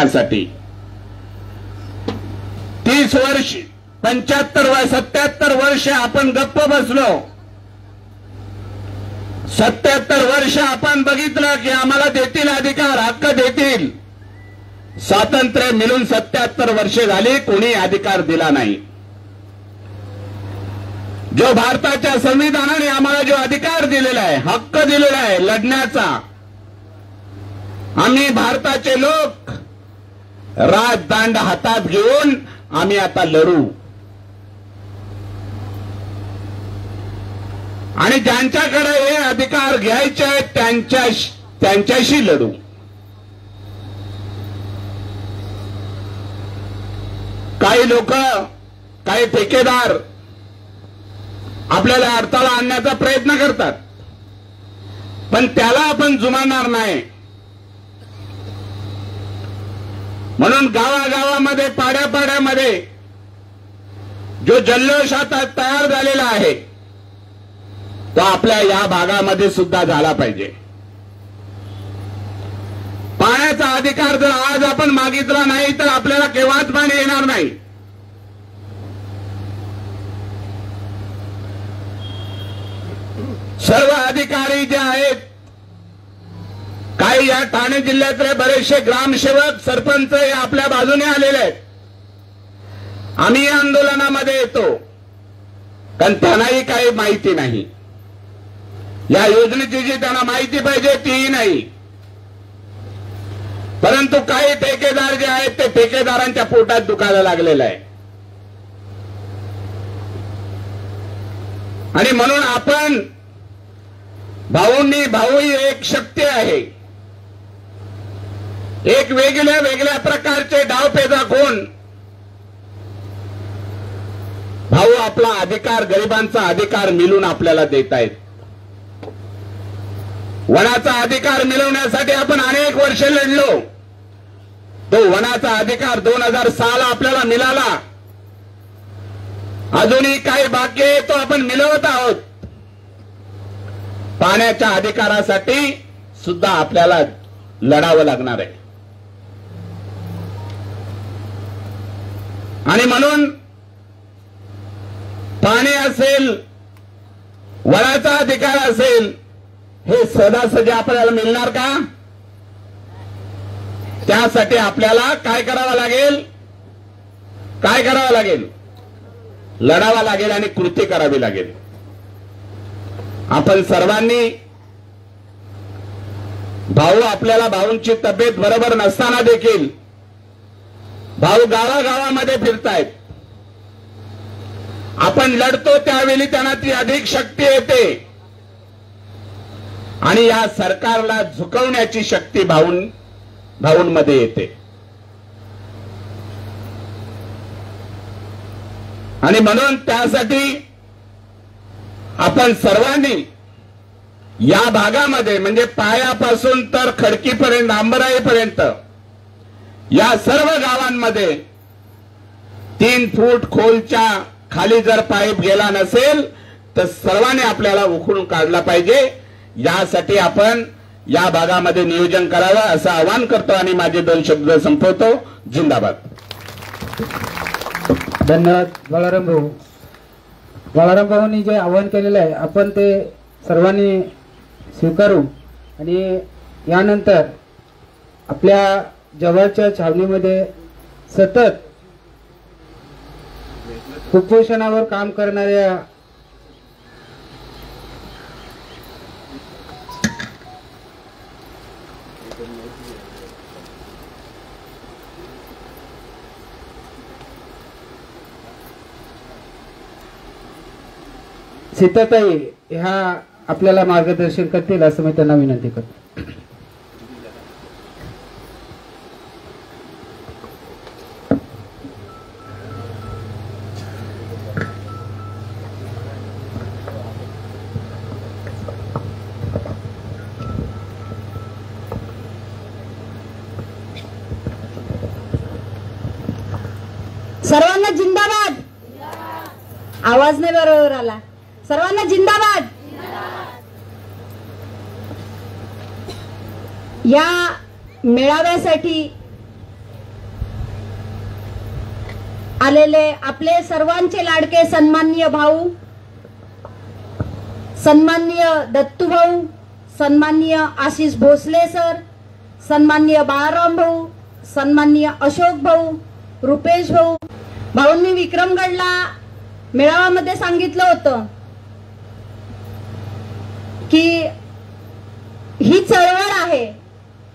करण्यासाठी 30 वर्ष 77 वर्ष आपण गप्प बसलो. 77 वर्ष आपण बघितलं की आम्हाला देतील अधिकार, हक्क देतील. स्वातंत्र्य मिळून 77 वर्षे झाली, कोणी अधिकार दिला नाही. जो भारताच्या संविधानाने आम्हाला जो अधिकार दिलेला आहे, हक्क दिलेला आहे लढण्याचा, आम्ही भारताचे लोक राजदंड हातात घेऊन आम्ही आता लढू. आणि ज्यांच्याकडे हे अधिकार घ्यायचे आहेत त्यांच्याशी लढू. काही लोक, काही ठेकेदार आपल्याला अडथळा आणण्याचा प्रयत्न करतात, पण त्याला आपण जुमानणार नाही. म्हणून गावागावामध्ये, पाड्यापाड्यामध्ये जो जल्लोष आता तयार झालेला आहे तो आपल्या या भागामध्ये सुद्धा झाला पाहिजे. पाण्याचा अधिकार जर आज आपण मागितला नाही तर आपल्याला केव्हाच पाणी येणार नाही. सर्व अधिकारी जे आहेत, काही या ठाणे जिल्ह्यातले बरेचसे ग्रामसेवक, सरपंच हे आपल्या बाजूने आलेले आहेत. आम्ही या आंदोलनामध्ये येतो कारण त्यांनाही काही माहिती नाही. या योजनेची जी त्यांना माहिती पाहिजे तीही नाही. परंतु काही ठेकेदार जे आहेत ते ठेकेदारांच्या पोटात दुखायला लागलेलं आहे. आणि म्हणून आपण भाऊ ही एक शक्ती आहे. एक वेगळ्या वेगळ्या प्रकारचे डावपेच दाखवून भाऊ आपला अधिकार, गरिबांचा अधिकार मिळून आपल्याला देत आहेत. वनाचा अधिकार मिळवण्यासाठी आपण अनेक वर्ष लढलो. तो वनाचा अधिकार 2006 ला आपल्याला मिळाला. अजूनही काही बाकी आहे, तो आपण मिळवत आहोत. पाण्याच्या अधिकारासाठी सुद्धा आपल्याला लढावं लागणार आहे. आणि म्हणून पाणी असेल, वनाचा अधिकार असेल, हे सहजासहजी आपल्याला मिळणार का? त्यासाठी आपल्याला काय करावं लागेल? काय करावं लागेल? लढावं लागेल आणि कृती करावी लागेल. आपण सर्वांनी, भाऊ आपल्याला, भाऊंची तब्येत बरोबर नसताना देखील भाऊ गावागावामध्ये फिरतायत. आपण लढतो त्यावेळी त्यांना ती अधिक शक्ती येते आणि या सरकारला झुकवण्याची शक्ती भाऊंमध्ये येते. आणि म्हणून त्यासाठी आपण सर्वांनी या भागामध्ये, म्हणजे पायापासून तर खडकीपर्यंत, आंबराईपर्यंत, या सर्व गावांमध्ये 3 फूट खोलच्या खाली जर पाईप गेला नसेल तर सर्वांनी आपल्याला उखडून काढला पाहिजे. यासाठी आपण या भागामध्ये नियोजन करावं असं आवाहन करतो आणि माझे 2 शब्द संपवतो. जिंदाबाद. धन्यवाद बाळाराम भाऊ. बाळाराम भाऊंनी जे आवाहन केलेलं आहे आपण ते सर्वांनी स्वीकारू आणि यानंतर आपल्या जवळच्या छावणीमध्ये सतत कुपोषणावर काम करणाऱ्या सीताताई ह्या आपल्याला मार्गदर्शन करतील असं मी त्यांना विनंती करतो. सर्वांना जिंदाबाद. आवाज नाही बरोबर आला. सर्वांना जिंदाबाद. या मेळाव्यासाठी आलेले आपले सर्वांचे लाडके सन्माननीय भाऊ, सन्माननीय दत्तू भाऊ, सन्माननीय आशिष भोसले सर, सन्माननीय बाळाराम भाऊ, सन्माननीय अशोक भाऊ, रुपेश भाऊ. भाऊंनी विक्रमगडला मेळाव्यामध्ये सांगितलं होतं की ही चळवळ आहे,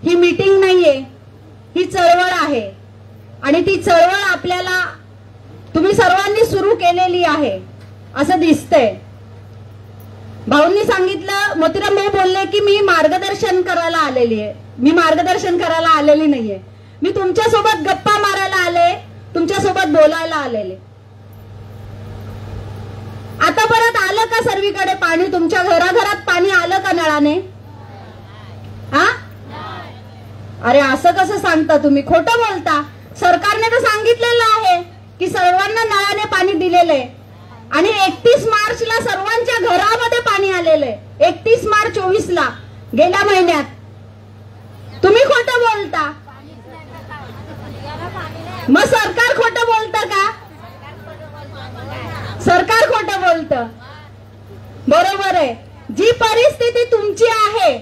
ही मीटिंग नाहीये, ही चळवळ आहे आणि ती चळवळ आपल्याला तुम्ही सर्वांनी सुरू केलेली आहे असं दिसतंय. भाऊंनी सांगितलं, मोतीराम भाऊ बोलले की मी मार्गदर्शन करायला आलेली आहे. मी मार्गदर्शन करायला आलेली नाहीये, मी तुमच्यासोबत गप्पा मारायला आले, तुमच्यासोबत बोलायला आलेले. आता परत आलं का सर्वीकडे पाणी? तुमच्या घराघरात पाणी आलं का नळाने? हा? अरे असं कसं सांगता तुम्ही? खोटं बोलता. सरकारने तर सांगितलेलं आहे की सर्वांना नळाने पाणी दिलेलं आहे आणि 31 मार्चला सर्वांच्या घरामध्ये पाणी आलेलं आहे. 31 मार्च 24ला गेल्या महिन्यात. तुम्ही खोटं बोलता. मग सरकार खोटं बोलतं का? सरकार खोटं बोलतं. बरोबर आहे. जी परिस्थिती तुमची आहे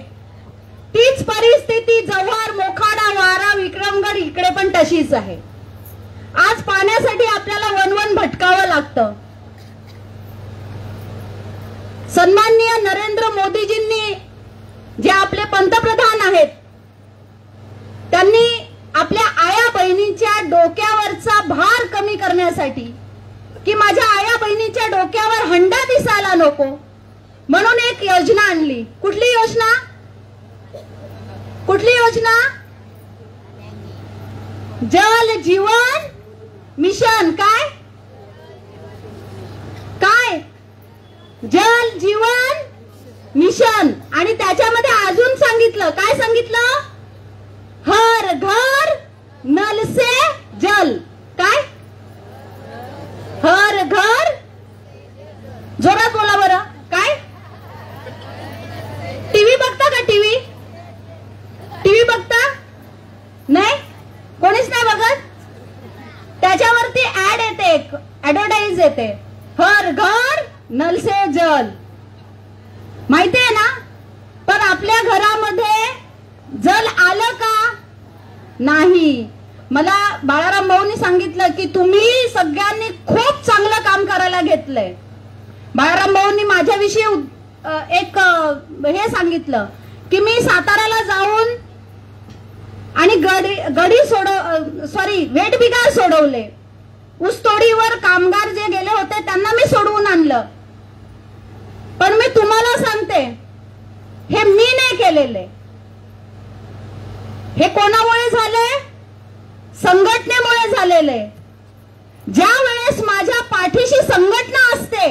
तीच परिस्थिती जव्हार, मोखाडा, वारा, विक्रमगड इकडे पण तशीच आहे. आज पाण्यासाठी आपल्याला वनवन भटकावं लागतं. सन्माननीय नरेंद्र मोदीजींनी, जे आपले पंतप्रधान आहेत, त्यांनी आपल्या आया बहिणींच्या डोक्यावरचा भार कमी करण्यासाठी की माझ्या आया बहिणीच्या डोक्यावर हंडा दिसायला नको म्हणून एक योजना आणली. कुठली योजना? कुठली योजना? जल जीवन मिशन. काय काय? जल जीवन मिशन. आणि त्याच्यामध्ये अजून सांगितलं, काय सांगितलं? हर घर नल से जल. काय? हर घर, जोरात बोला बरं. काय? टीव्ही बघता का? टीव्ही टीव्ही बघता? नाही, कोणीच नाही बघत. त्याच्यावरती ऍड येते, ऍडव्हर्टाइज येते, हर घर नल से जल. माहितीये ना? पण आपल्या घरामध्ये जल आलं का? नाही. मला बाळाराम भाऊनी सांगितलं की तुम्ही सगळ्यांनी खूप चांगलं काम करायला घेतलंय. बाळाराम भाऊंनी माझ्याविषयी एक हे सांगितलं की मी साताराला जाऊन आणि वेट बिगार सोडवले. ऊसतोडीवर कामगार जे गेले होते त्यांना मी सोडवून आणलं. पण मी तुम्हाला सांगते, हे मी नाही केलेले. हे कोणामुळे झाले? संघटनेमुळे झालेले. ज्या वेळेस माझ्या पाठीशी संघटना असते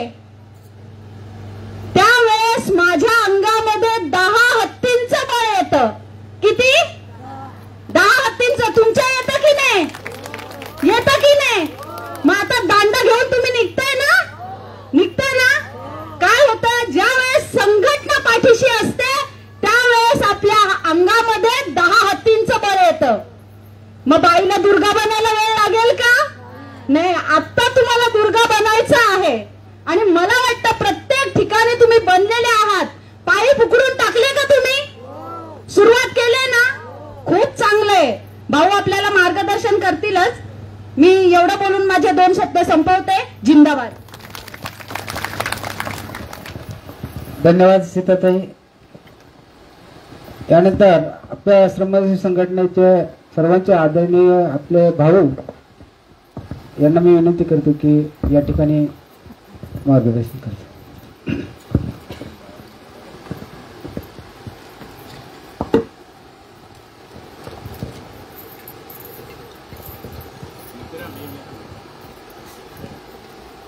त्यावेळेस माझ्या अंगामध्ये 10 हत्तींचं बळ येतं. किती? 10 हत्तींचं. तुमच्या येतं की नाही? येतं की नाही? मग आता दांडा घेऊन तुम्ही निघताय ना? निघताय ना? काय होतं? ज्या वेळेस संघटना पाठीशी असते त्यावेळेस आपल्या अंगामध्ये 10 हत्तींचं बळ येतं. मग बाईला दुर्गा बनायला वेळ लागेल का? नाही. आता तुम्हाला दुर्गा बनायचं आहे आणि मला वाटतं प्रत्येक ठिकाणी तुम्ही बनलेले आहात. पायी पुकडून टाकले का तुम्ही? सुरुवात केले ना? खूप चांगलंय. भाऊ आपल्याला मार्गदर्शन करतीलच. मी एवढं बोलून माझे 2 शब्द संपवते. जिंदाबाद. धन्यवाद सीताताई. त्यानंतर आपल्या श्रमजीवी संघटनेचे सर्वांचे आदरणीय आपले भाऊ यांना मी विनंती करतो की या ठिकाणी मार्गदर्शन करतो.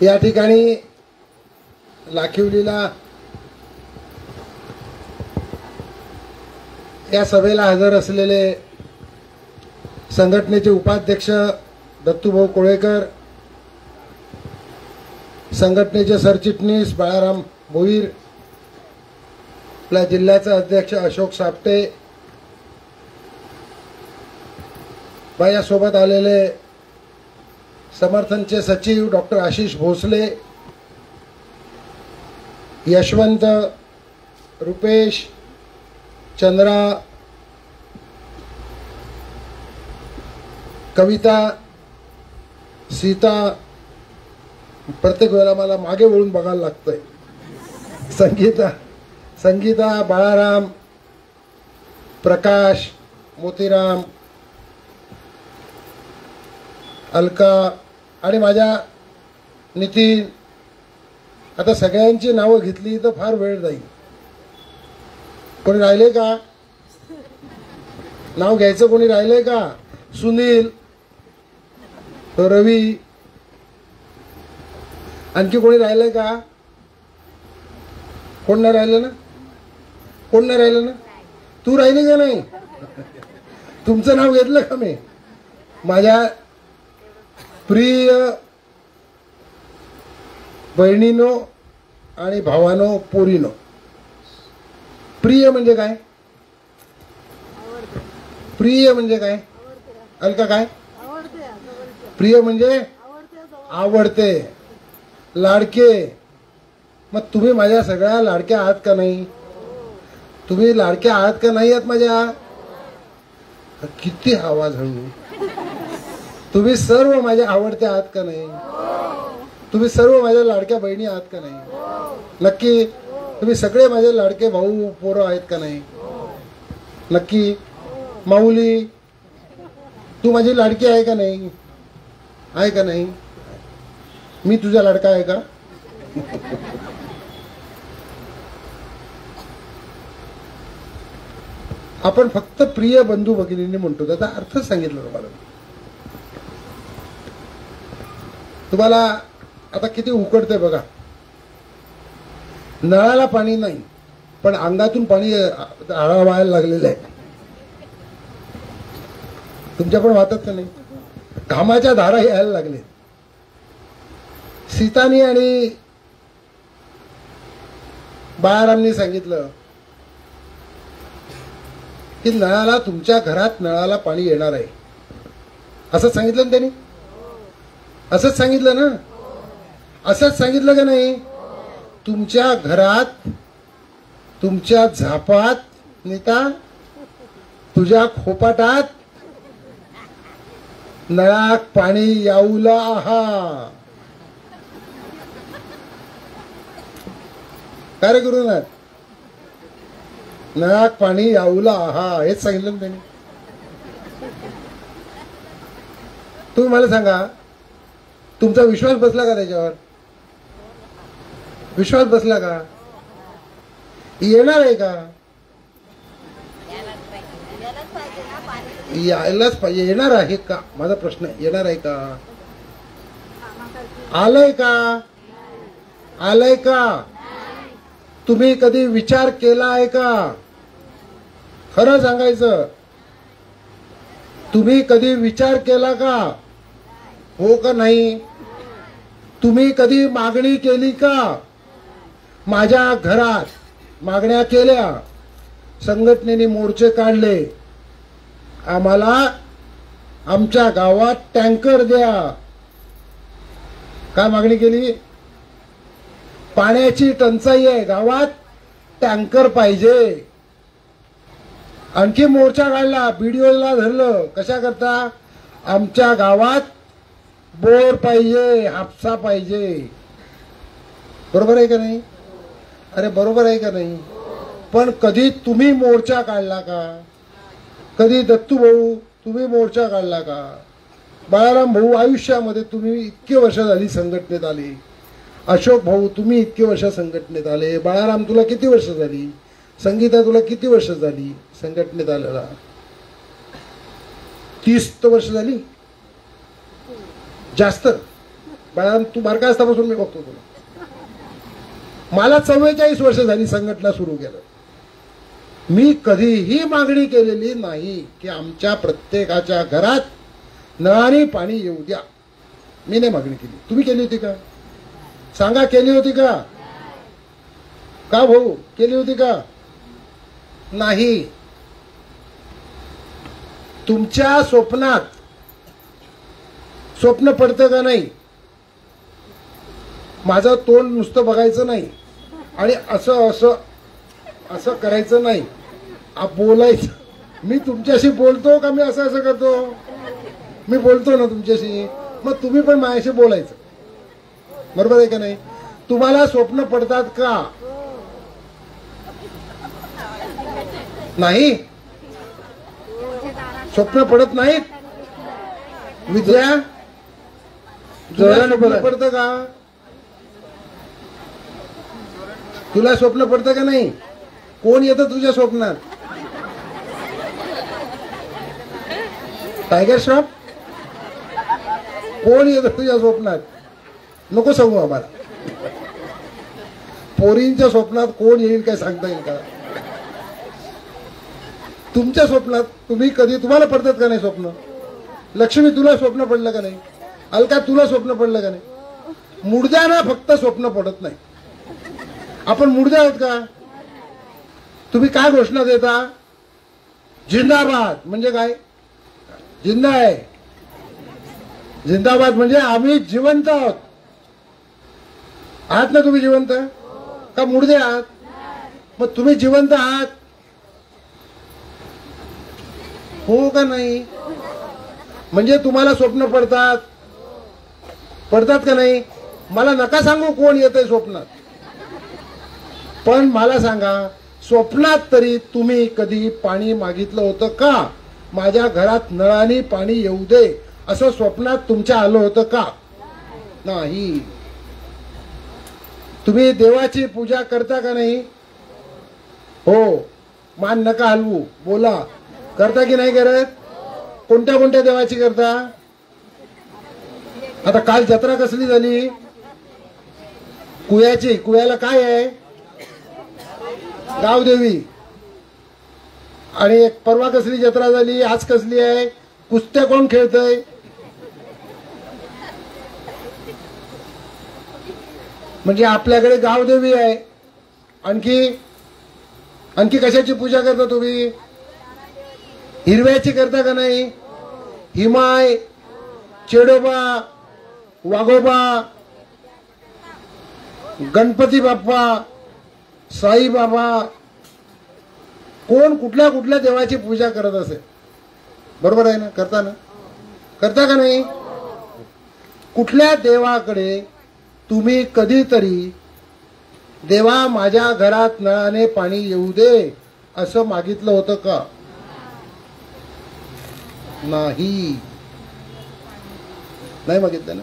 या ठिकाणी लाखिवलीला या सभेला हजर असलेले संघटनेचे उपाध्यक्ष दत्तूभाऊ कोळेकर, संघटनेचे सरचिटणीस बाळाराम भोईर, आपल्या जिल्ह्याचे अध्यक्ष अशोक सापटे, माझ्यासोबत आलेले समर्थनचे सचिव डॉक्टर आशिष भोसले, यशवंत, रुपेश, चंद्रा, कविता, सीता, प्रत्येक वेळेला मला मागे वळून बघायला लागतंय. संगीता, बाळाराम, प्रकाश, मोतीराम, अलका आणि माझ्या नितीन. आता सगळ्यांची नावं घेतली तर फार वेळ जाईल. कोणी राहिले का? नाव घ्यायचं कोणी राहिलंय का? सुनील, रवी, आणखी कोणी राहिलंय का? कोण नाही राहिलं ना? कोण नाही राहिलं ना? तू राहिली का नाही? तुमचं नाव घेतलं का मी? माझ्या प्रिय बहिणीनो आणि भावानो, पोरीनो. प्रिय म्हणजे काय? प्रिय म्हणजे काय? अलका काय? प्रिय म्हणजे आवडते, लाडके. मग तुम्ही माझ्या सगळ्या लाडक्या आहात का नाही? तुम्ही लाडक्या आहात का नाही आहात माझ्या? किती आवाज हळू. तुम्ही सर्व माझ्या आवडत्या आहात का नाही? तुम्ही सर्व माझ्या लाडक्या बहिणी आहात का नाही? नक्की. तुम्ही सगळे माझे लाडके भाऊ पोरं आहेत का नाही? नक्की. माऊली, तू माझी लाडकी आहे का नाही? आहे का नाही? मी तुझा लाडका आहे का? आपण फक्त प्रिय बंधू भगिनींनी म्हणतो, त्याचा अर्थ सांगितलं तुम्हाला आता किती उकडते बघा. नळाला पाणी नाही, पण अंगातून पाणी वाहायला लागलेलं आहे. तुमच्या पण वाटत का नाही? घामाच्या धारा यायला लागले. सीतानी आणि बाळारामनी सांगितलं की नळाला, तुमच्या घरात नळाला पाणी येणार आहे. असंच सांगितलं ना त्यांनी? असंच सांगितलं ना? असंच सांगितलं का नाही? तुमच्या घरात, तुमच्या झापात, नीता, तुझ्या खोपाटात नळाक पाणी याऊला आहा. काय रे गुरुनाथ? नळाक पाणी याऊला आहा, हेच सांगितलं ना त्यांनी. तुम्ही मला सांगा, तुमचा विश्वास बसला का त्याच्यावर? विश्वास बसला का? येणार आहे का? यायलाच पाहिजे. येणार आहे का? माझा प्रश्न आहे, येणार आहे का? आलंय का? आलंय का? तुम्ही कधी विचार केला आहे का? खरं सांगायचं, तुम्ही कधी विचार केला का? हो का नाही? तुम्ही कधी मागणी केली का? माझ्या घरात मागण्या केल्या, संघटनेने मोर्चे काढले, आम्हाला आमच्या गावात टँकर द्या. काय मागणी केली? पाण्याची टंचाई आहे गावात, टँकर पाहिजे. आणखी मोर्चा काढला, बीडीओला धरलं. कशा करता? आमच्या गावात बोर पाहिजे, हापसा पाहिजे. बरोबर आहे का नाही? अरे बरोबर आहे का नाही? पण कधी तुम्ही मोर्चा काढला का? कधी दत्तू भाऊ तुम्ही मोर्चा काढला का? बाळाराम भाऊ आयुष्यामध्ये तुम्ही इतके वर्ष झाली संघटनेत आले. अशोक भाऊ तुम्ही इतके वर्ष संघटनेत आले. बाळाराम तुला किती वर्ष झाली? संगीता तुला किती वर्ष झाली संघटनेत आलेला? 30 वर्ष झाली. जास्त. बाळाराम तू बारका असतापासून मी बघतो तुला. मला 44 वर्ष झाली संघटना सुरू केलं. मी कधीही मागणी केलेली नाही की आमच्या प्रत्येकाच्या घरात नळाने पाणी येऊ द्या. मी नाही मागणी केली. तुम्ही केली होती का? सांगा, केली होती का? का भाऊ केली होती का? नाही. स्वप्न पडतं का नाही? माझं तोंड नुसतं बघायचं नाही आणि असं असं असं करायचं नाही, बोलायचं. मी तुमच्याशी बोलतो का मी असं असं करतो? मी बोलतो ना तुमच्याशी, मग तुम्ही पण माझ्याशी बोलायचं. बरोबर आहे का नाही? तुम्हाला स्वप्न पडतात का? नाही, स्वप्न पडत नाहीत. विजया, तुला स्वप्न पडतं का? तुला स्वप्न पडतं का नाही? कोण येतं तुझ्या स्वप्नात? टायगर श्रॉफ कोण येतं तुझ्या स्वप्नात? नको सांगू आम्हाला. पोरींच्या स्वप्नात कोण येईल काय सांगता येईल का? तुमच्या स्वप्नात तुम्ही कधी, तुम्हाला पडतात का नाही स्वप्न? लक्ष्मी, तुला स्वप्न पडलं का नाही? अलका, तुला स्वप्न पडलं का नाही? मुडद्याना फक्त स्वप्न पडत नाही. आपण मुडदे आहोत का? तुम्ही काय घोषणा देता? जिंदाबाद म्हणजे काय? जिंदा आहे. जिंदाबाद म्हणजे आम्ही जिवंत आहोत. आहात ना तुम्ही जिवंत? का मुडदे आहात? मग तुम्ही जिवंत आहात हो का नाही? म्हणजे तुम्हाला स्वप्न पडतात, पडतात का नाही? मला नका सांगू कोण येतंय स्वप्नात, पण मला सांगा, स्वप्नात तरी तुम्ही कधी पाणी मागितलं होतं का? माझ्या घरात नळाने पाणी येऊ दे असं स्वप्नात तुमच्या आलं होतं का? नाही. तुम्ही देवाची पूजा करता का नाही? हो, मान नका हलवू, बोला. करता की नाही करत? कोणत्या कोणत्या देवाची करता? आता काल जत्रा कसली झाली? कुयाची. कुयाला काय आहे? गावदेवी. आणि परवा कसली जत्रा झाली? आज कसली आहे? कुस्त्या कोण खेळतय? म्हणजे आपल्याकडे गावदेवी आहे. आणखी कशाची पूजा करता तुम्ही? हिरव्याची करता का नाही? हिमाय, चेडोबा, वाघोबा, गणपती बाप्पा, साई बाबा, कोण कुठल्या कुठल्या देवाची पूजा करत असेल. बरोबर आहे ना? करता ना? करता का नाही? कुठल्या देवाकडे तुम्ही कधीतरी देवा माझ्या घरात नळाने पाणी येऊ दे असं मागितलं होतं का? नाही. नाही मागितलं ना?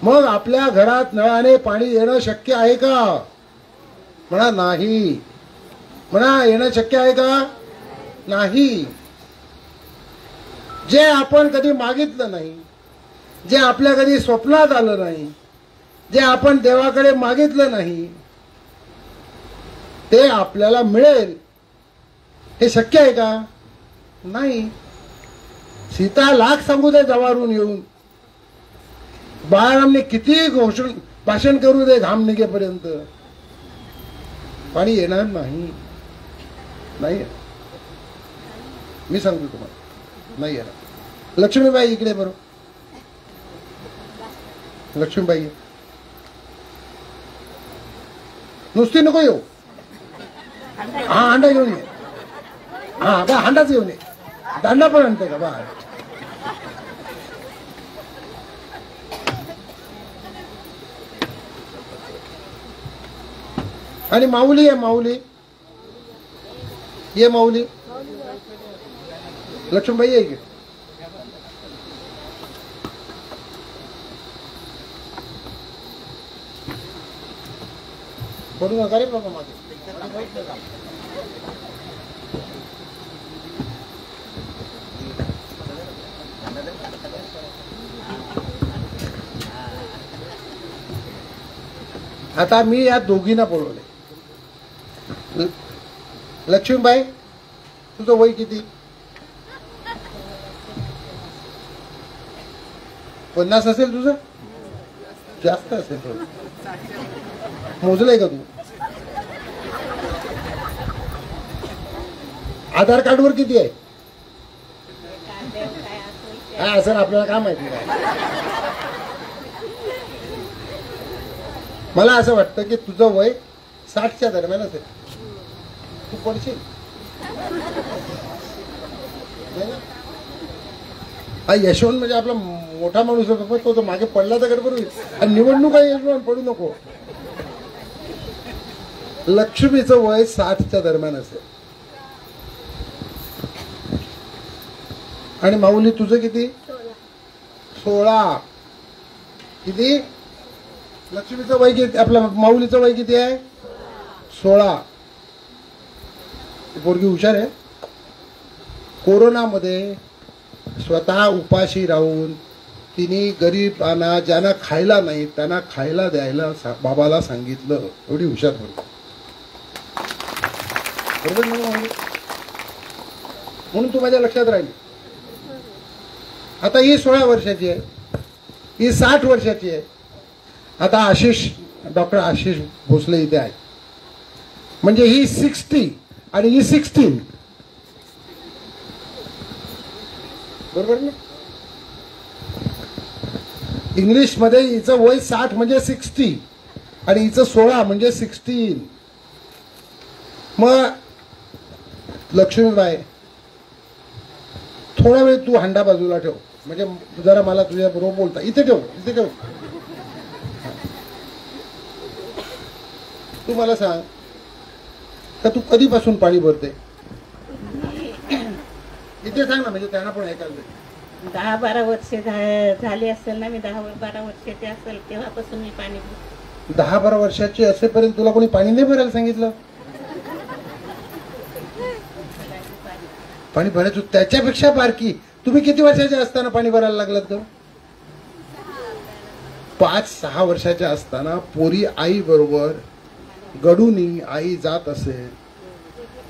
मग आपल्या घरात नळाने पाणी येणं शक्य आहे का? म्हणा नाही. म्हणा, येणं शक्य आहे का? नाही. जे आपण कधी मागितलं नाही, जे आपल्या कधी स्वप्नात आलं नाही, जे आपण देवाकडे मागितलं नाही, ते आपल्याला मिळेल हे शक्य आहे का? नाही. सीता लाख सांगू दे जवारून येऊन, बाळरामने किती भाषण करू दे घाम निघेपर्यंत, पाणी येणार नाही. नाही, मी सांगतो तुम्हाला, नाही येणार. लक्ष्मीबाई इकडे बरोबर. लक्ष्मीबाई नुसती नको येऊ. हा, हांडा घेऊन ये. हा, बा हांडाच घेऊन ये. दांडा पण आणते का? बा. आणि माऊली आहे. माऊली ये. माऊली. लक्ष्मीबाई आहे की? पडू नका रे बाबा मागे. आता मी या दोघींना बोलवले. लक्ष्मीबाई, तुझं वय किती? 50 असेल तुझं? जास्त असेल थोडं. मोजलंय का तू? आधार कार्डवर किती आहे? काय असेल आपल्याला काय माहिती काय. मला असं वाटतं की तुझं वय 60च्या दरम्यान असेल. तू पडशील नाही ना? हा यशवंत म्हणजे आपला मोठा माणूस आहे बाबा, तो तर मागे पडला तर गडबड होईल. आणि निवडणूक आहे यशवंत, पडू नको. लक्ष्मीचं वय 60च्या दरम्यान असेल. आणि माऊली तुझं किती? 16. किती? लक्ष्मीचं वय किती? आपल्या माऊलीचं वय किती आहे? 16. पोरगी हुशार आहे. कोरोनामध्ये स्वतः उपाशी राहून तिने गरीबांना ज्यांना खायला नाही त्यांना खायला द्यायला बाबाला सांगितलं. एवढी हुशार पोरगी. बरोबर नाही? म्हणून तू माझ्या लक्षात राहिली. आता ही 16 वर्षाची आहे, ही 60 वर्षाची आहे. आता डॉक्टर आशिष भोसले इथे आहे, म्हणजे ही 60 आणि ही 16. बरोबर ना? इंग्लिश मध्ये हिचं वय 60 म्हणजे 60 आणि हिचं 16 म्हणजे 16. मग लक्ष्मीबाई थोडा वेळ तू हांडा बाजूला ठेव, म्हणजे जरा मला तुझ्या बरोबर बोलता. इथे ठेव, इथे ठेव. तू मला सांग का तू कधीपासून पाणी भरते? इथे सांग ना, म्हणजे त्यांना पण ऐकायला जाईल. 10-12 वर्ष झाली असेल ना. मी 10-12 वर्षाची असेल तेव्हापासून मी पाणी भरते. 10-12 वर्षाची असेपर्यंत तुला कोणी पाणी नाही भरायला सांगितलं? पाणी भरायचं त्याच्यापेक्षा बारकी. तुम्ही किती वर्षाचे असताना पाणी भरायला लागलात का? 5-6 वर्षाच्या असताना पोरी आई बरोबर गडूनी आई जात असेल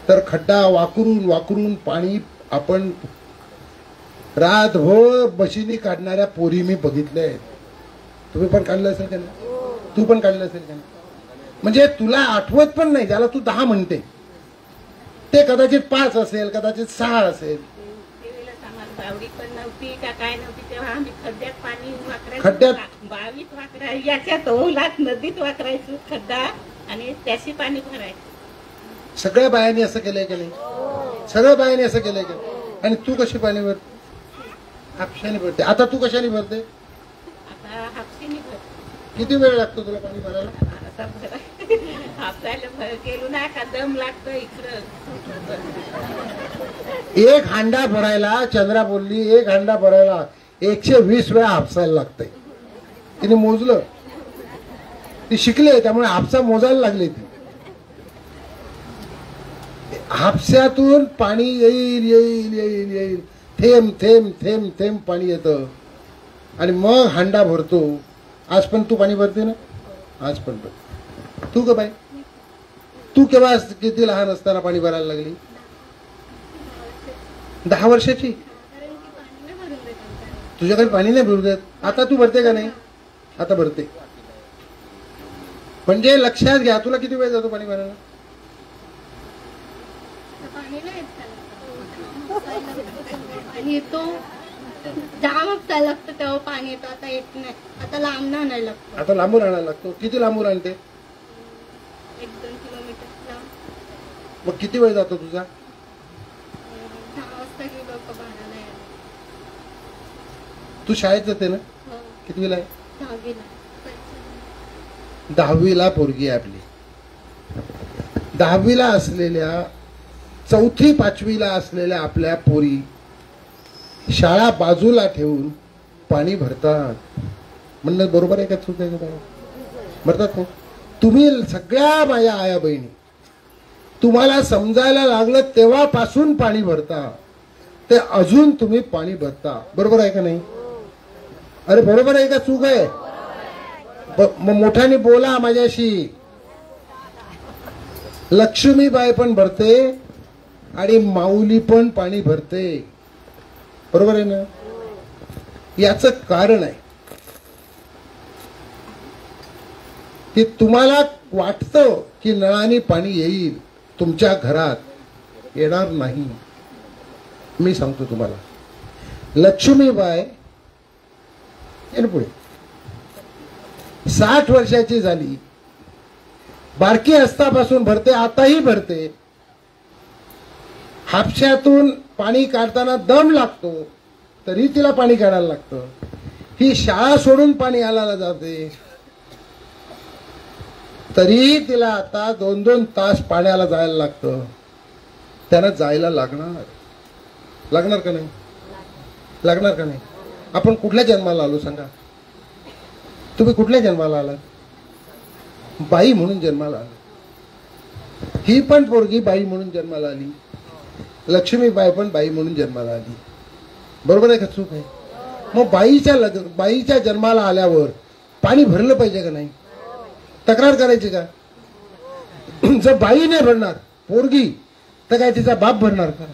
तर खड्डा वाकरून वाकरून पाणी आपण रातभर बशीनी काढणाऱ्या पोरी मी बघितल्या आहेत. तुम्ही पण काढलं असेल का नाही? तू पण काढलं असेल का नाही? म्हणजे तुला आठवत पण नाही, ज्याला तू 10 म्हणते ते कदाचित 5 असेल, कदाचित 6 असेल. बावडी पण नव्हती का काय नव्हती तेव्हा आम्ही खड्ड्यात पाणी वापरायचं. खड्ड्यात? बावीत वापरायचं, याच्यात ओलात नदीत वापरायचं खड्डा आणि त्याशी पाणी भरायचं. सगळ्या बायांनी असं केलंय का नाही? सगळ्या बायांनी असं केलंय का? आणि तू कशी पाणी भरते? हापशाने भरते. आता तू कशाने भरते? आता हापशीने भरते. किती वेळ लागतो तुला पाणी भरायला? हापसायला गेलो ना का दम लागतो इकडं. एक हांडा भरायला, चंद्रा बोलली, एक हांडा भरायला 120 वेळा हापसायला लागतंय. तिने मोजलं, ती शिकले त्यामुळे हापसा मोजायला लागली. ती हापस्यातून पाणी येईल येईल येईल येईल, थेंब थेंब थेंब थेंब पाणी येतं आणि मग हांडा भरतो. आज पण तू पाणी भरते ना? आज पण भरते. तू का बाई? तू केव्हा किती लहान असताना पाणी भरायला लागली? 10 वर्षाची? तुझ्याकडे पाणी नाही भरू देत. आता तू भरते का नाही? आता भरते. म्हणजे लक्षात घ्या, तुला किती वेळ जातो पाणी भरायला? येतो 10 हप्ता लागतो तेव्हा पाणी येतो. आता येत नाही. आता लांब आणायला लागतो. आता लांबून आणायला लागतो. किती लांबून आणते? 1-2 किलोमीटर लांब. मग किती वेळ जातो तुझा? 10 वाजता गेलो का 12ला यायला. तू शाळेत जाते ना? हो, कितवीला आहे? 10वीला. 10वीला पोरगी आहे आपली. 10वीला असलेल्या, 4थी-5वीला असलेल्या आपल्या पोरी शाळा बाजूला ठेवून पाणी भरतात. म्हणणं बरोबर आहे का चूक आहे का? भरतात ना? तुम्ही सगळ्या माझ्या आया बहिणी, तुम्हाला समजायला लागलं तेव्हापासून पाणी भरता, ते अजून तुम्ही पाणी भरता. बरोबर आहे का नाही? अरे बरोबर आहे का चूक आहे? मोठ्याने बोला माझ्याशी. लक्ष्मीबाई पण भरते आणि माऊली पण पाणी भरते. बरोबर आहे ना? याचं कारण आहे की तुम्हाला वाटतं की नळाने पाणी येईल, तुमच्या घरात येणार नाही. मी सांगतो तुम्हाला, लक्ष्मीबाई याने पुढे 60 वर्षाची झाली, बारकी असतापासून भरते, आताही भरते. हापशातून पाणी काढताना दम लागतो तरी तिला पाणी काढायला लागतं. ही शाळा सोडून पाणी आणायला जाते तरी तिला आता 2-2 तास पाण्याला जायला लागतं. त्यानं जायला लागणार का नाही? लागणार का नाही? आपण कुठल्या जन्माला आलो सांगा? तुम्ही कुठल्या जन्माला आलात? बाई म्हणून जन्माला आला. ही पण पोरगी बाई म्हणून जन्माला आली, लक्ष्मीबाई पण बाई म्हणून जन्माला आली. बरोबर आहे का चूक आहे? मग बाईच्या जन्माला आल्यावर पाणी भरलं पाहिजे का नाही? तक्रार करायची का? जर बाई नाही भरणार पोरगी तर काय तिचा बाप भरणार का?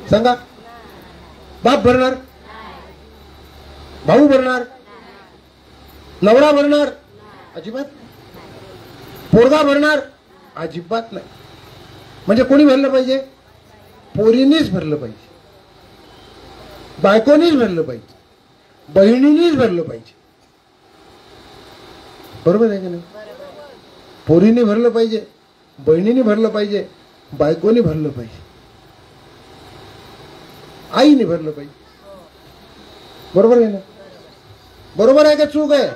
सांगा. बाप भरणार? भाऊ भरणार? नवरा भरणार? अजिबात. पोरगा भरणार? अजिबात नाही. म्हणजे कोणी भरलं पाहिजे? पोरीनीच भरलं पाहिजे, बायकोनीच भरलं पाहिजे, बहिणीनीच भरलं पाहिजे. बरोबर आहे का नाही? पोरीने भरलं पाहिजे, बहिणीने भरलं पाहिजे, बायकोनी भरलं पाहिजे, आईने भरलं पाहिजे. बरोबर आहे ना? बरोबर आहे का चूक आहे?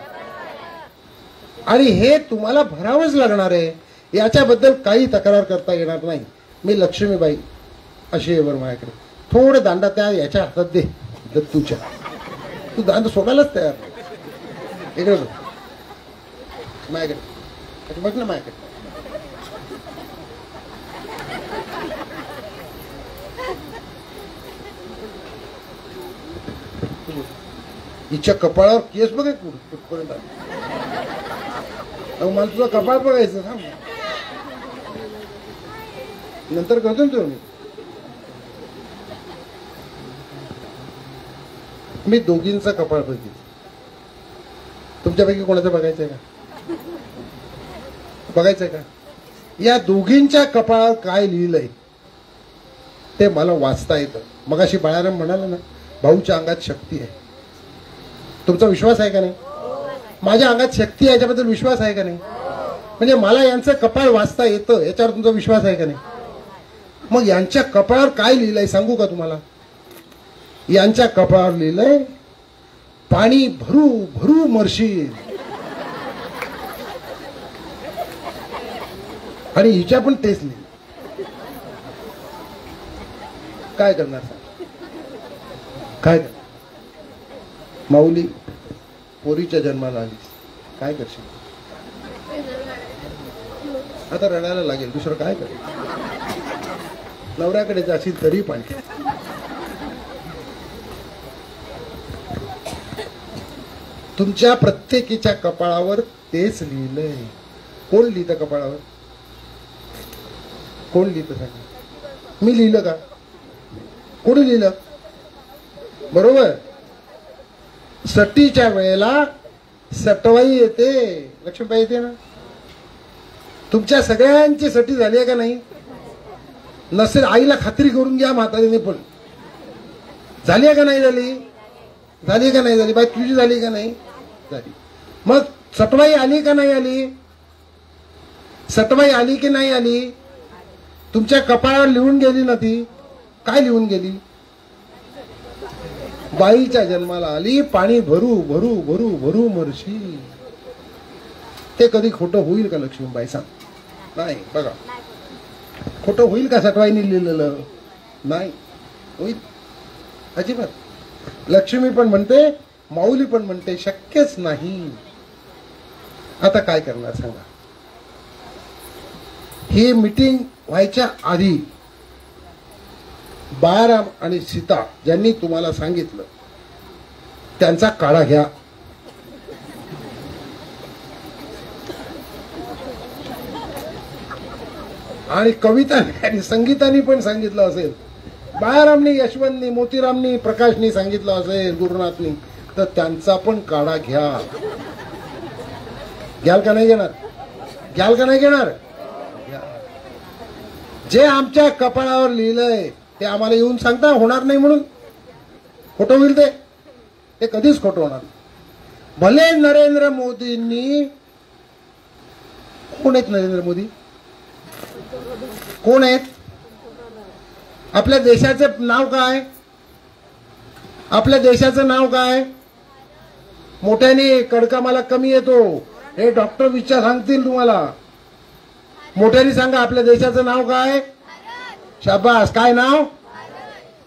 आणि हे तुम्हाला भरावंच लागणार आहे, याच्याबद्दल काही तक्रार करता येणार नाही. मी लक्ष्मीबाई अशी आहे बरं माझ्याकडे. थोडं दांडा त्या याच्या हातात दे, दत्तूच्या. तू दांड सोडायलाच तयार नाही. इकडे बघ माझ्याकडे, बघ ना माझ्याकडे. हिच्या कपाळावर केस बघ कुठपर्यंत. मला तुझं कपाळ बघायचं ना, नंतर करतो ना तुम्ही. मी दोघींचा कपाळ बघितलं. तुमच्यापैकी कोणाचं बघायचंय का? बघायचंय का? या दोघींच्या कपाळावर काय लिहिलंय ते मला वाचता येतं. मगाशी बाळाराम म्हणाला ना, भाऊच्या अंगात शक्ती आहे. तुमचा विश्वास आहे का नाही? माझ्या अंगात शक्ती आहे याच्याबद्दल विश्वास आहे का नाही? म्हणजे मला यांचं कपाळ वाचता येतं याच्यावर तुमचा विश्वास आहे का नाही? मग यांच्या कपाळावर काय लिहिलंय सांगू का तुम्हाला? यांच्या कपाळावर लिहिलंय, पाणी भरू भरू मरशील. आणि हिच्या पण तेच लिहिलं. काय करणार? काय करणार? माऊली पोरीच्या जन्माला आली, काय करशील? आता रडायला लागेल, दुसरं काय करेल? नवऱ्याकडे जाशील तरी पाणी. तुमच्या प्रत्येकीच्या कपाळावर तेच लिहिलंय. कोण लिहितं कपाळावर? कोण लिहितं सांगा? मी लिहिलं का? कोणी लिहिलं? बरोबर. सटीच्या वेळेला सटवाई येते, लक्ष्मीबाई येते ना. तुमच्या सगळ्यांची सटी झाली आहे का नाही? नसेल आईला खात्री करून घ्या, म्हातारीने पण झाली आहे का नाही झाली? झाली का नाही झाली? बाई तुझी झाली का नाही झाली? मग सटवाई आली का नाही आली? सटवाई आली की नाही आली? तुमच्या कपाळावर लिहून गेली ना ती. काय लिहून गेली? बाईच्या जन्माला आली, पाणी भरू भरू भरू भरू मरशी. ते कधी खोटं होईल का लक्ष्मीबाई? सांग. नाही. बघा, खोटं होईल का सटवाईने लिहिलेलं? नाही होईल अजिबात. लक्ष्मी पण म्हणते, माऊली पण म्हणते, शक्यच नाही. आता काय करणार सांगा? ही मीटिंग व्हायच्या आधी बाळाराम आणि सीता ज्यांनी तुम्हाला सांगितलं त्यांचा काढा घ्या. आणि कविताने आणि संगीताने पण सांगितलं असेल, बाळारामनी, यशवंतनी, मोतीरामनी, प्रकाशनी सांगितलं असेल, गुरुनाथनी, तर त्यांचा पण काढा घ्या. घ्याल का नाही घेणार? घ्याल का नाही घेणार? जे आमच्या कपाळावर लिहिलंय ते आम्हाला येऊन सांगता होणार नाही म्हणून. खोटं होईल ते कधीच खोटं होणार नाही. भले नरेंद्र मोदींनी, कोण आहेत नरेंद्र मोदी, कोण आहेत, आपल्या देशाचं नाव काय, आपल्या देशाचं नाव काय, मोठ्याने कडका मला कमी येतो, हे डॉक्टर विचार सांगतील तुम्हाला, मोठ्याने सांगा आपल्या देशाचं नाव काय, शाबास, काय नाव,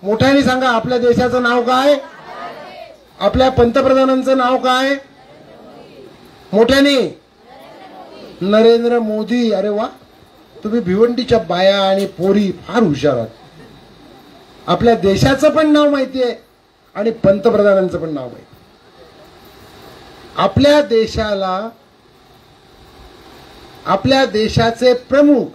मोठ्याने सांगा आपल्या देशाचं नाव काय, आपल्या पंतप्रधानांचं नाव काय, मोठ्याने, नरेंद्र मोदी. अरे वा, तुम्ही भिवंडीच्या बाया आणि पोरी फार हुशार आहात. आपल्या देशाचं पण नाव माहिती आहे आणि पंतप्रधानांचं पण नाव माहिती. आपल्या देशाला, आपल्या देशाचे प्रमुख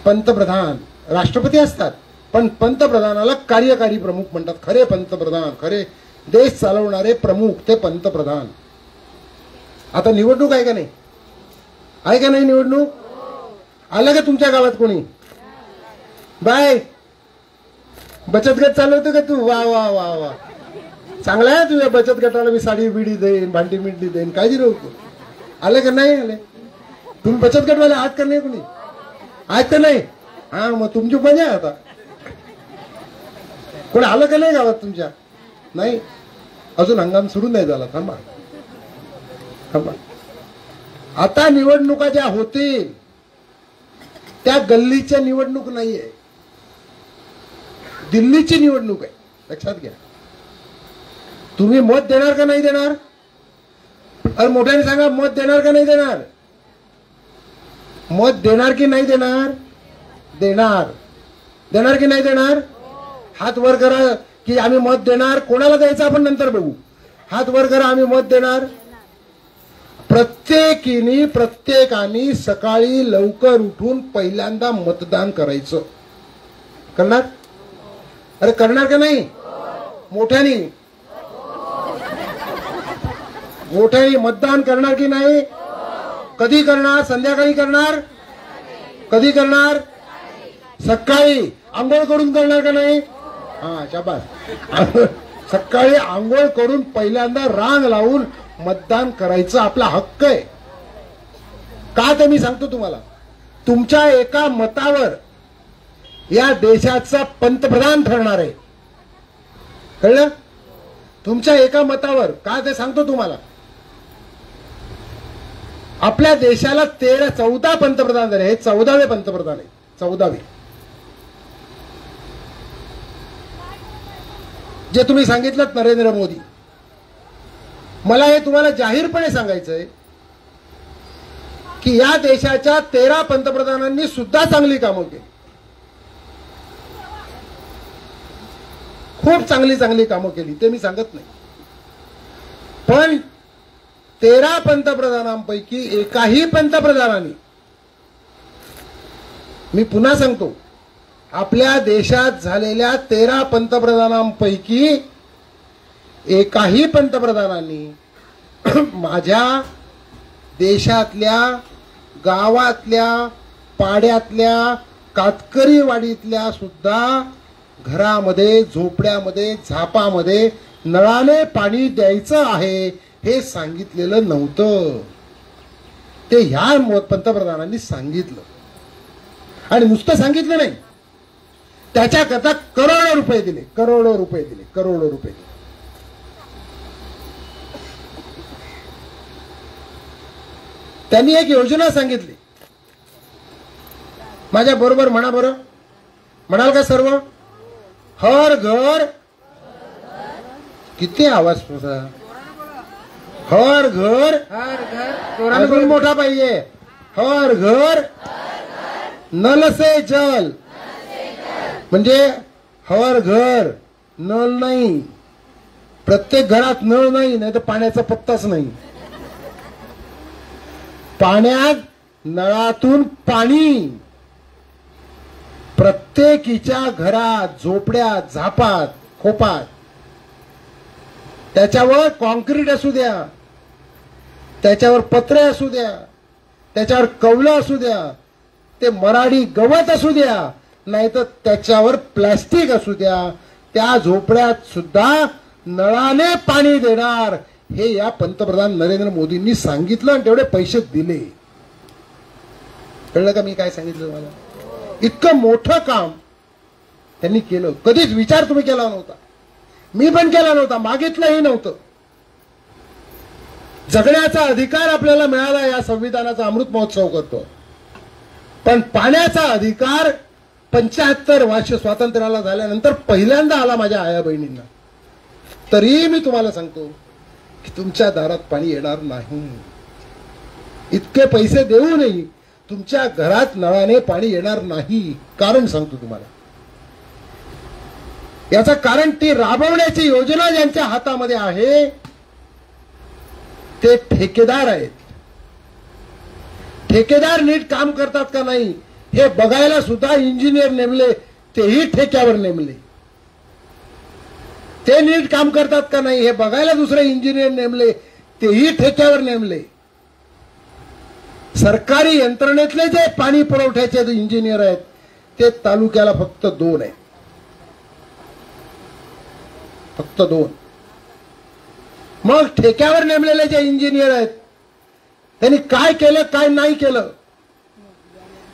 पंतप्रधान, राष्ट्रपती असतात, पण पंतप्रधानाला कार्यकारी प्रमुख म्हणतात. खरे पंतप्रधान, खरे देश चालवणारे प्रमुख ते पंतप्रधान. आता निवडणूक आहे का नाही, आहे का नाही निवडणूक, आलं का तुमच्या गावात कोणी, बाय बचत गट चालवतो का तू, वा वा वा वा, चांगला आहे तुझ्या बचत गटाला मी साडी बिडी देईन, भांडी मिंडी देईन, काळजी नको. आले का नाही आले, तुम्ही बचत गटवाले आहात का नाही, कोणी आहेत का नाही, हा मग तुमची मजा आहे. आता कोणी आलं का नाही गावात तुमच्या, नाही अजून हंगाम सुरू नाही झाला, थांबा थांबा. आता निवडणुका ज्या होतील त्या गल्लीच्या निवडणूक नाहीये, दिल्लीची निवडणूक आहे, लक्षात घ्या. तुम्ही मत देणार का नाही देणार, अरे मोठ्याने सांगा, मत देणार का नाही देणार, मत देणार की नाही देणार, देणार, देणार की नाही देणार, हात वर करा की आम्ही मत देणार. कोणाला द्यायचं आपण नंतर बघू, हात वर करा, आम्ही मत देणार. प्रत्येकाने सकाळी लवकर उठून पहिल्यांदा मतदान करायचं. करणार, अरे करणार का नाही, मोठ्याने मोठ्याने मतदान करणार की नाही, कधी करणार, संध्याकाळी करणार, कधी करणार, सकाळी आंघोळ करून करणार का नाही, हा शाबास, सकाळी आंघोळ करून पहिल्यांदा रांग लावून मतदान करायचं आपला हक्क आहे. का ते मी सांगतो तुम्हाला, तुमच्या एका मतावर या देशाचा पंतप्रधान ठरणार आहे, कळलं, तुमच्या एका मतावर. का ते सांगतो तुम्हाला, आपल्या देशाला 14 पंतप्रधान झाले, हे 14वे पंतप्रधान आहे, 14वे. जे तुम्ही सांगितलं नरेंद्र मोदी, मला हे तुम्हाला जाहीरपणे सांगायचंय की या देशाच्या 13 पंतप्रधानांनी सुद्धा चांगली कामं केली, खूप चांगली चांगली कामं केली, ते मी सांगत नाही. पण 13 पंतप्रधानांपैकी एकाही पंतप्रधानांनी, मी पुन्हा सांगतो, आपल्या देशात झालेल्या 13 पंतप्रधानांपैकी एकाही पंतप्रधानांनी माझ्या देशातल्या गावातल्या पाड्यातल्या कातकरीवाडीतल्या सुद्धा घरामध्ये, झोपड्यामध्ये, झापामध्ये नळाने पाणी द्यायचं आहे हे सांगितलेलं नव्हतं. ते ह्या पंतप्रधानांनी सांगितलं, आणि नुसतं सांगितलं नाही, त्याच्याकरता करोडो रुपये दिले, करोडो रुपये दिले, करोडो रुपये दिले. त्यांनी एक योजना सांगितली, माझ्या बरोबर म्हणा बरं, म्हणाल का सर्व, हर घर, किती आवाज तुझा, हर घर, अजून मोठा पाहिजे, हर घर नल से जल, म्हणजे हर घर नळ नाही, प्रत्येक घरात नळ नाही, नाही तर पाण्याचा पत्ताच नाही. पाण्यात नळातून पाणी प्रत्येकीच्या घरात, झोपड्यात, झापात, खोपात. त्याच्यावर कॉन्क्रीट असू द्या, त्याच्यावर पत्रे असू द्या, त्याच्यावर कौलं असू द्या, ते मराठी गवत असू द्या, नाहीतर त्याच्यावर प्लास्टिक असू द्या, त्या झोपड्यात सुद्धा नळाने पाणी देणार हे या पंतप्रधान नरेंद्र मोदींनी सांगितलं आणि तेवढे पैसे दिले. कळलं का मी काय सांगितलं मला? इतकं मोठं काम त्यांनी केलं. कधीच विचार तुम्ही केला नव्हता, मी पण केला नव्हता, मागितलंही नव्हतं. जगण्याचा अधिकार आपल्याला मिळाला या संविधानाचा अमृत महोत्सव करतो. पण पाण्याचा अधिकार 75 वर्ष स्वातंत्र्याला झाल्यानंतर पहिल्यांदा आला माझ्या आया बहिणींना. तरीही मी तुम्हाला सांगतो की तुमच्या दारात पाणी येणार नाही. इतके पैसे देऊनही तुमच्या घरात नळाने पाणी येणार नाही. कारण सांगतो तुम्हाला, याचं कारण ती राबवण्याची योजना ज्यांच्या हातामध्ये आहे ते ठेकेदार आहेत. ठेकेदार नीट काम करतात का नाही हे बघायला सुद्धा इंजिनियर नेमले, तेही ठेक्यावर नेमले. ते नीट काम करतात का नाही हे बघायला दुसरे इंजिनियर नेमले, तेही ठेक्यावर नेमले. सरकारी यंत्रणेतले जे पाणी पुरवठ्याचे इंजिनियर आहेत ते तालुक्याला फक्त 2 आहेत, फक्त 2. मग ठेक्यावर नेमलेले जे इंजिनियर आहेत त्यांनी काय केलं काय नाही केलं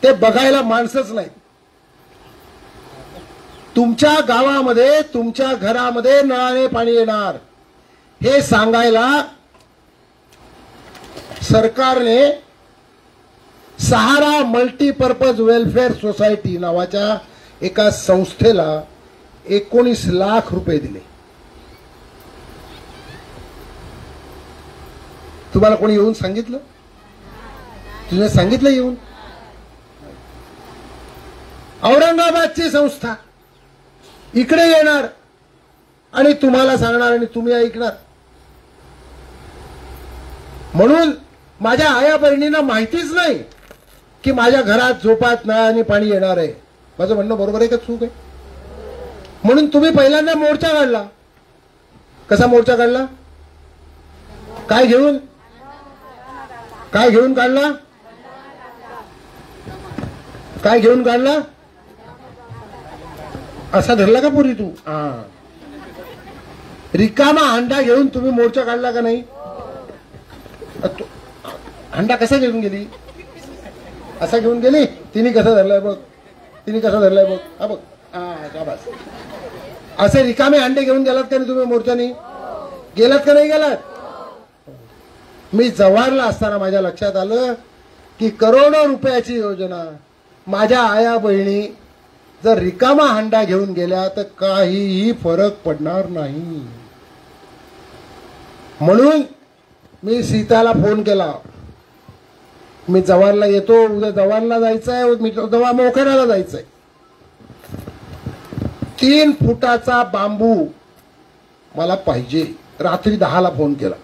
ते बघायला माणसंच नाही. तुमच्या गावामध्ये तुमच्या घरामध्ये नळाने पाणी येणार हे सांगायला सरकारने सहारा मल्टीपर्पज वेलफेअर सोसायटी नावाच्या एका संस्थेला 19 लाख रुपये दिले. तुम्हाला कोणी येऊन सांगितलं? तुझ्या सांगितलं येऊन? औरंगाबादची संस्था इकडे येणार आणि तुम्हाला सांगणार आणि तुम्ही ऐकणार. म्हणून माझ्या आया बहिणींना माहितीच नाही की माझ्या घरात झोपात नळाने पाणी येणार आहे. माझं म्हणणं बरोबर आहे का चूक आहे? म्हणून तुम्ही पहिल्यांदा मोर्चा काढला. कसा मोर्चा काढला? काय घेऊन? काय घेऊन काढला? काय घेऊन काढला? असा धरला का पुरी तू? रिकामा हंडा घेऊन तुम्ही मोर्चा काढला का नाही? हंडा कसा घेऊन गेली? असा घेऊन गेली. तिने कसा धरलाय बघ, तिने कसा धरलाय बघ. हा बघ, शाबास. असे रिकामे हंडे घेऊन गेलात का नाही तुम्ही मोर्चानी? गेलात का नाही गेलात? मी जव्हारला असताना माझ्या लक्षात आलं की करोडो रुपयाची योजना माझ्या आया बहिणी जर रिकामा हंडा घेऊन गेल्या तर काहीही फरक पडणार नाही. म्हणून मी सीताला फोन केला. मी जव्हारला येतो, उद्या जव्हारला जायचंय, मी जव्हार मोखेड्याला जायचंय. 3 फुटाचा बांबू मला पाहिजे. रात्री 10ला फोन केला.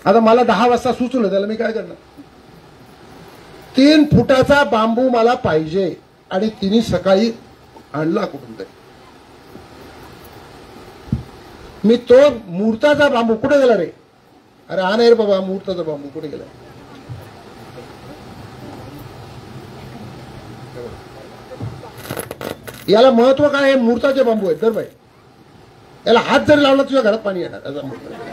आता मला 10 वाजता सुचलं, त्याला मी काय करणार? 3 फुटाचा बांबू मला पाहिजे आणि तिने सकाळी आणला कुठून तरी. मी तो मुहूर्ताचा बांबू कुठे गेला रे? अरे हा नाही रे बाबा, मुहूर्ताचा बांबू कुठे गेला? याला महत्व काय आहे? मुहूर्ताचे बांबू आहेत. तर बाई याला हात जरी लावला तुझ्या घरात पाणी येणार. असा मुहूर्त.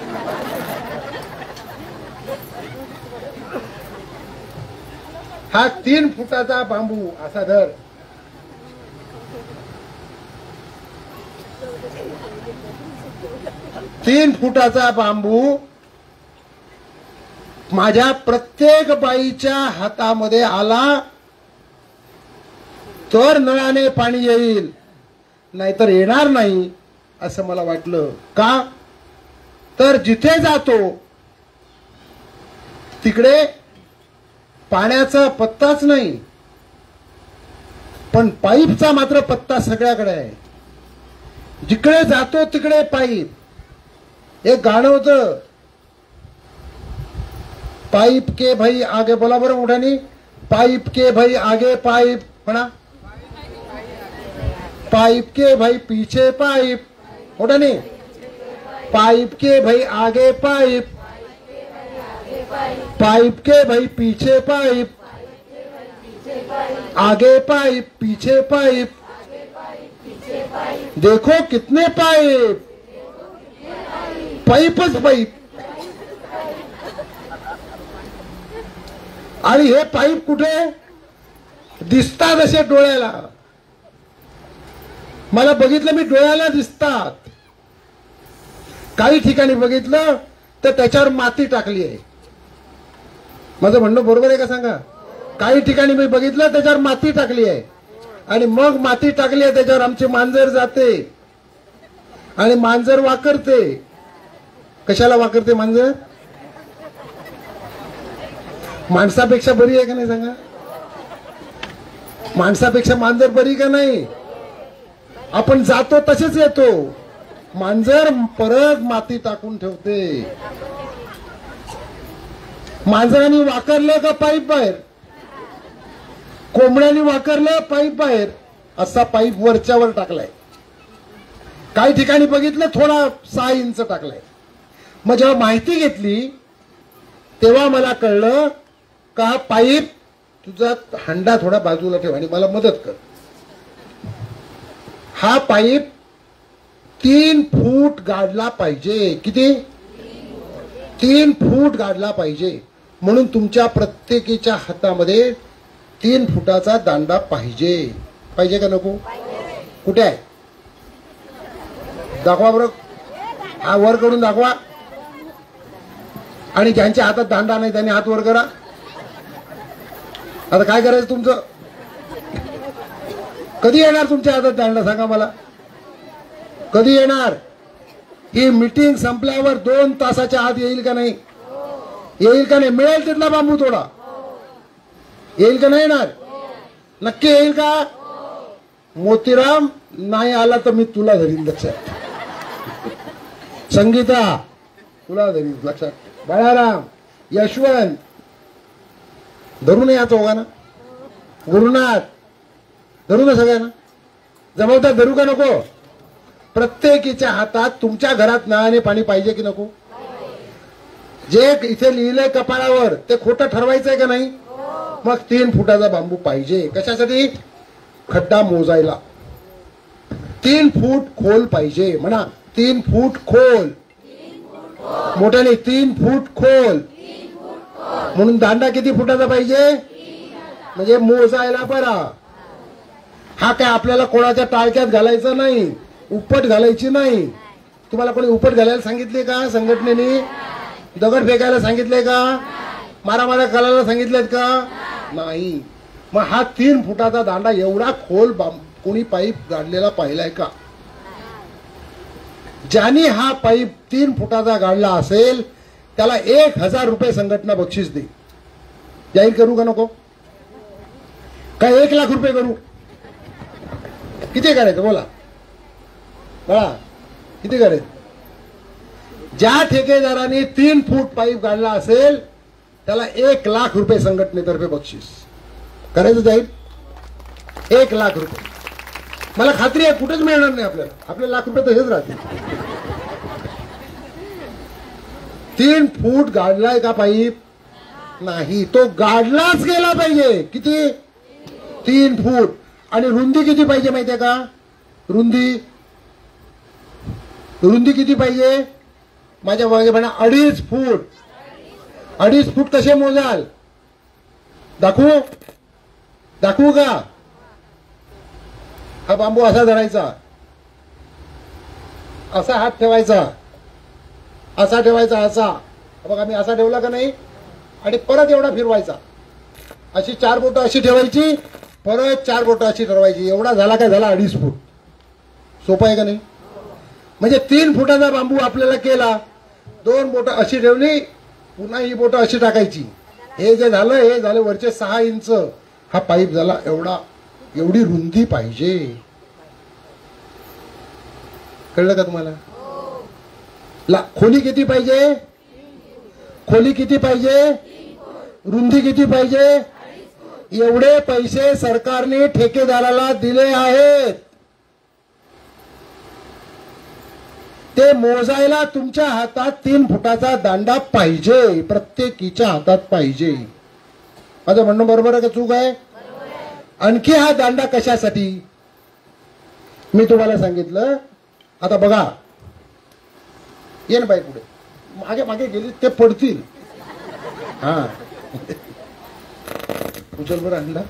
हा 3 फुटाचा बांबू असा धर. तीन फुटाचा बांबू माझ्या प्रत्येक बाईच्या हातामध्ये आला तर नळाने पाणी येईल, नाहीतर येणार नाही असं मला वाटलं. का तर जिथे जातो तिकडे पाण्याचा पत्ताच नाही, पण पाईपचा मात्र पत्ता सगळ्याकडे आहे. जिकडे जातो तिकडे पाईप. एक गाणं होतं, पाईप के भाई आगे. बोला बरं मोठ्यानी. पाईप के भाई आगे पाईप म्हणा. पाईप के भाई पीछे पाईप. मोठ्यानी. पाईप के भाई आगे पाईप, पाइप के भाई पीछे पाइप, आगे पाइप पीछे पाइप, देखो कितने पाइप, पाईपच पाईप. आणि हे पाईप कुठे दिसतात असे डोळ्याला. मला बघितलं मी डोळ्याला दिसतात. काही ठिकाणी बघितलं तर त्याच्यावर माती टाकली आहे. माझं म्हणणं बरोबर आहे का सांगा. काही ठिकाणी मी बघितलं त्याच्यावर माती टाकली आहे आणि मग माती टाकली आहे त्याच्यावर आमची मांजर जाते आणि मांजर वाकरते. कशाला वाकरते मांजर? माणसापेक्षा बरी आहे का नाही सांगा. माणसापेक्षा मांजर बरी का नाही. आपण जातो तसेच येतो. मांजर परत माती टाकून ठेवते. मांजरांनी वाकरलं का पाईप बाहेर, कोंबड्यांनी वाकरलं पाईप बाहेर. असा पाईप वरच्यावर टाकलाय. काही ठिकाणी बघितलं थोडा 6 इंच टाकलाय. मग जेव्हा माहिती घेतली तेव्हा मला कळलं का हा पाईप तुझा हंडा थोडा बाजूला ठेव आणि मला मदत कर. हा पाईप 3 फूट गाडला पाहिजे. किती? 3 फूट गाडला पाहिजे. म्हणून तुमच्या प्रत्येकीच्या हातामध्ये 3 फुटाचा दांडा पाहिजे. पाहिजे का नको? कुठे आहे? दाखवा बरं. हा वर करून दाखवा. आणि ज्यांच्या हातात दांडा नाही त्यांनी हात वर करा. आता काय करायचं तुमचं? कधी येणार तुमच्या हातात दांडा सांगा मला. कधी येणार? ही मीटिंग संपल्यावर 2 तासाच्या आत येईल का नाही? येईल का नाही? मिळेल तिथला बांबू तोडा. येईल का नाही येणार? नक्की येईल का? मोतीराम नाही आला तर मी तुला धरीन लक्षात. संगीता तुला धरीन लक्षात. बाळाराम, यशवंत धरू नये. या चौघांना. गुरुनाथ धरू ना सगळ्यांना. जबाबदार धरू का नको? प्रत्येकीच्या हातात तुमच्या घरात नळाने पाणी पाहिजे की नको? जे इथे लिहिलंय कपाळावर ते खोटं ठरवायचंय का नाही? मग 3 फुटाचा बांबू पाहिजे. कशासाठी? खड्डा मोजायला. 3 फूट खोल पाहिजे. म्हणा 3 फूट खोल. मोठ्याने 3 फूट खोल. म्हणून दांडा किती फुटाचा पाहिजे? म्हणजे मोजायला बरा. हा काय आपल्याला कोणाच्या टाळक्यात घालायचा नाही, उपट घालायची नाही. तुम्हाला कोणी उपट घालायला सांगितले का संघटनेने? दगड फेकायला सांगितले का? मारामाऱ्या करायला सांगितलेत का? नाही. मग हा 3 फुटाचा दांडा एवढा खोल कोणी पाईप गाडलेला पाहिलाय का? ज्याने हा पाईप 3 फुटाचा गाडला असेल त्याला 1000 रुपये संघटना बक्षीस दे. जाहीर करू का नको? काय 1 लाख रुपये करू? किती करायचं बोला बळा. किती करायचं? ज्या ठेकेदाराने 3 फूट पाईप गाडला असेल त्याला 1 लाख रुपये संघटनेतर्फे बक्षीस. करायचं जाईल? 1 लाख रुपये. मला खात्री आहे कुठेच मिळणार नाही आपल्याला. आपले लाख रुपये तसेच राहतील. 3 फूट गाडलाय का पाईप? नाही. तो गाडलाच गेला पाहिजे. किती? 3 फूट. आणि रुंदी किती पाहिजे माहितीये का? रुंदी किती पाहिजे? माझ्या मागे म्हणा 2.5 फूट. 2.5 फूट कसे मोजाल? दाखवू का? हा बांबू असा धरायचा, असा हात ठेवायचा, असा ठेवायचा, असा. बघा मी असा ठेवला का नाही? आणि परत एवढा फिरवायचा. अशी 4 बोटं अशी ठेवायची, परत 4 बोटं अशी ठरवायची. एवढा झाला काय झाला? 2.5 फूट. सोपं आहे का नाही? म्हणजे 3 फुटाचा बांबू आपल्याला केला. 2 बोटं अशी ठेवली, पुन्हा ही बोटं अशी टाकायची. हे जे झालं हे झालं वरचे 6 इंच हा पाईप झाला. एवढी रुंदी पाहिजे. कळलं का तुम्हाला? खोली किती पाहिजे? खोली किती पाहिजे? रुंदी किती पाहिजे? एवढे पैसे सरकारने ठेकेदाराला दिले आहेत. ते मोजायला तुमच्या हातात 3 फुटाचा दांडा पाहिजे. प्रत्येकीच्या हातात पाहिजे. माझं म्हणणं बरोबर आहे का चूक आहे? आणखी हा दांडा कशासाठी? मी तुम्हाला सांगितलं. आता बघा, ये ना बाई पुढे, मागे मागे गेली ते पडतील. हा उचल बरं अंडा.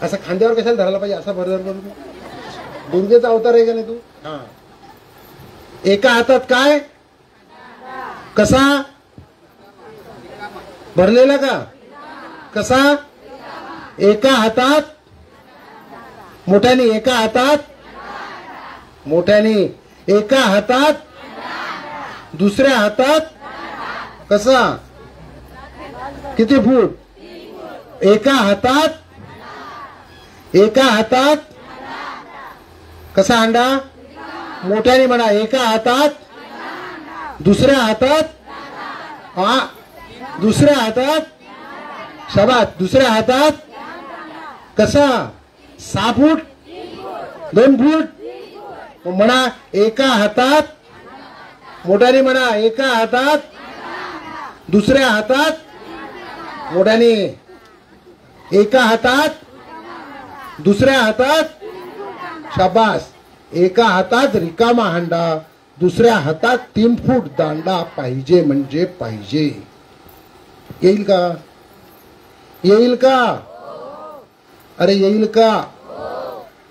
असं खांद्यावर कशाला धरायला पाहिजे, असा भरधर करून दुर्गेचा अवतार आहे का नाही तू. हा एका हातात काय, कसा भरलेला का, कसा, एका हातात मोठ्याने, एका हातात मोठ्याने, एका हातात, दुसऱ्या हातात कसा, किती फूट, एका हातात, एका हातात कसा अंडा, मोठ्याने म्हणा, एका हातात, दुसऱ्या हातात, हा दुसऱ्या हातात, शाबास, दुसऱ्या हातात कसा, 6 फूट, 2 फूट, म्हणा एका हातात, मोठ्याने म्हणा, एका हातात, दुसऱ्या हातात मोठ्याने, एका हातात, दुसऱ्या हातात, शाबास, एका हातात रिकामा हांडा, दुसऱ्या हातात 3 फूट दांडा पाहिजे म्हणजे पाहिजे. येईल का, येईल का, अरे येईल का.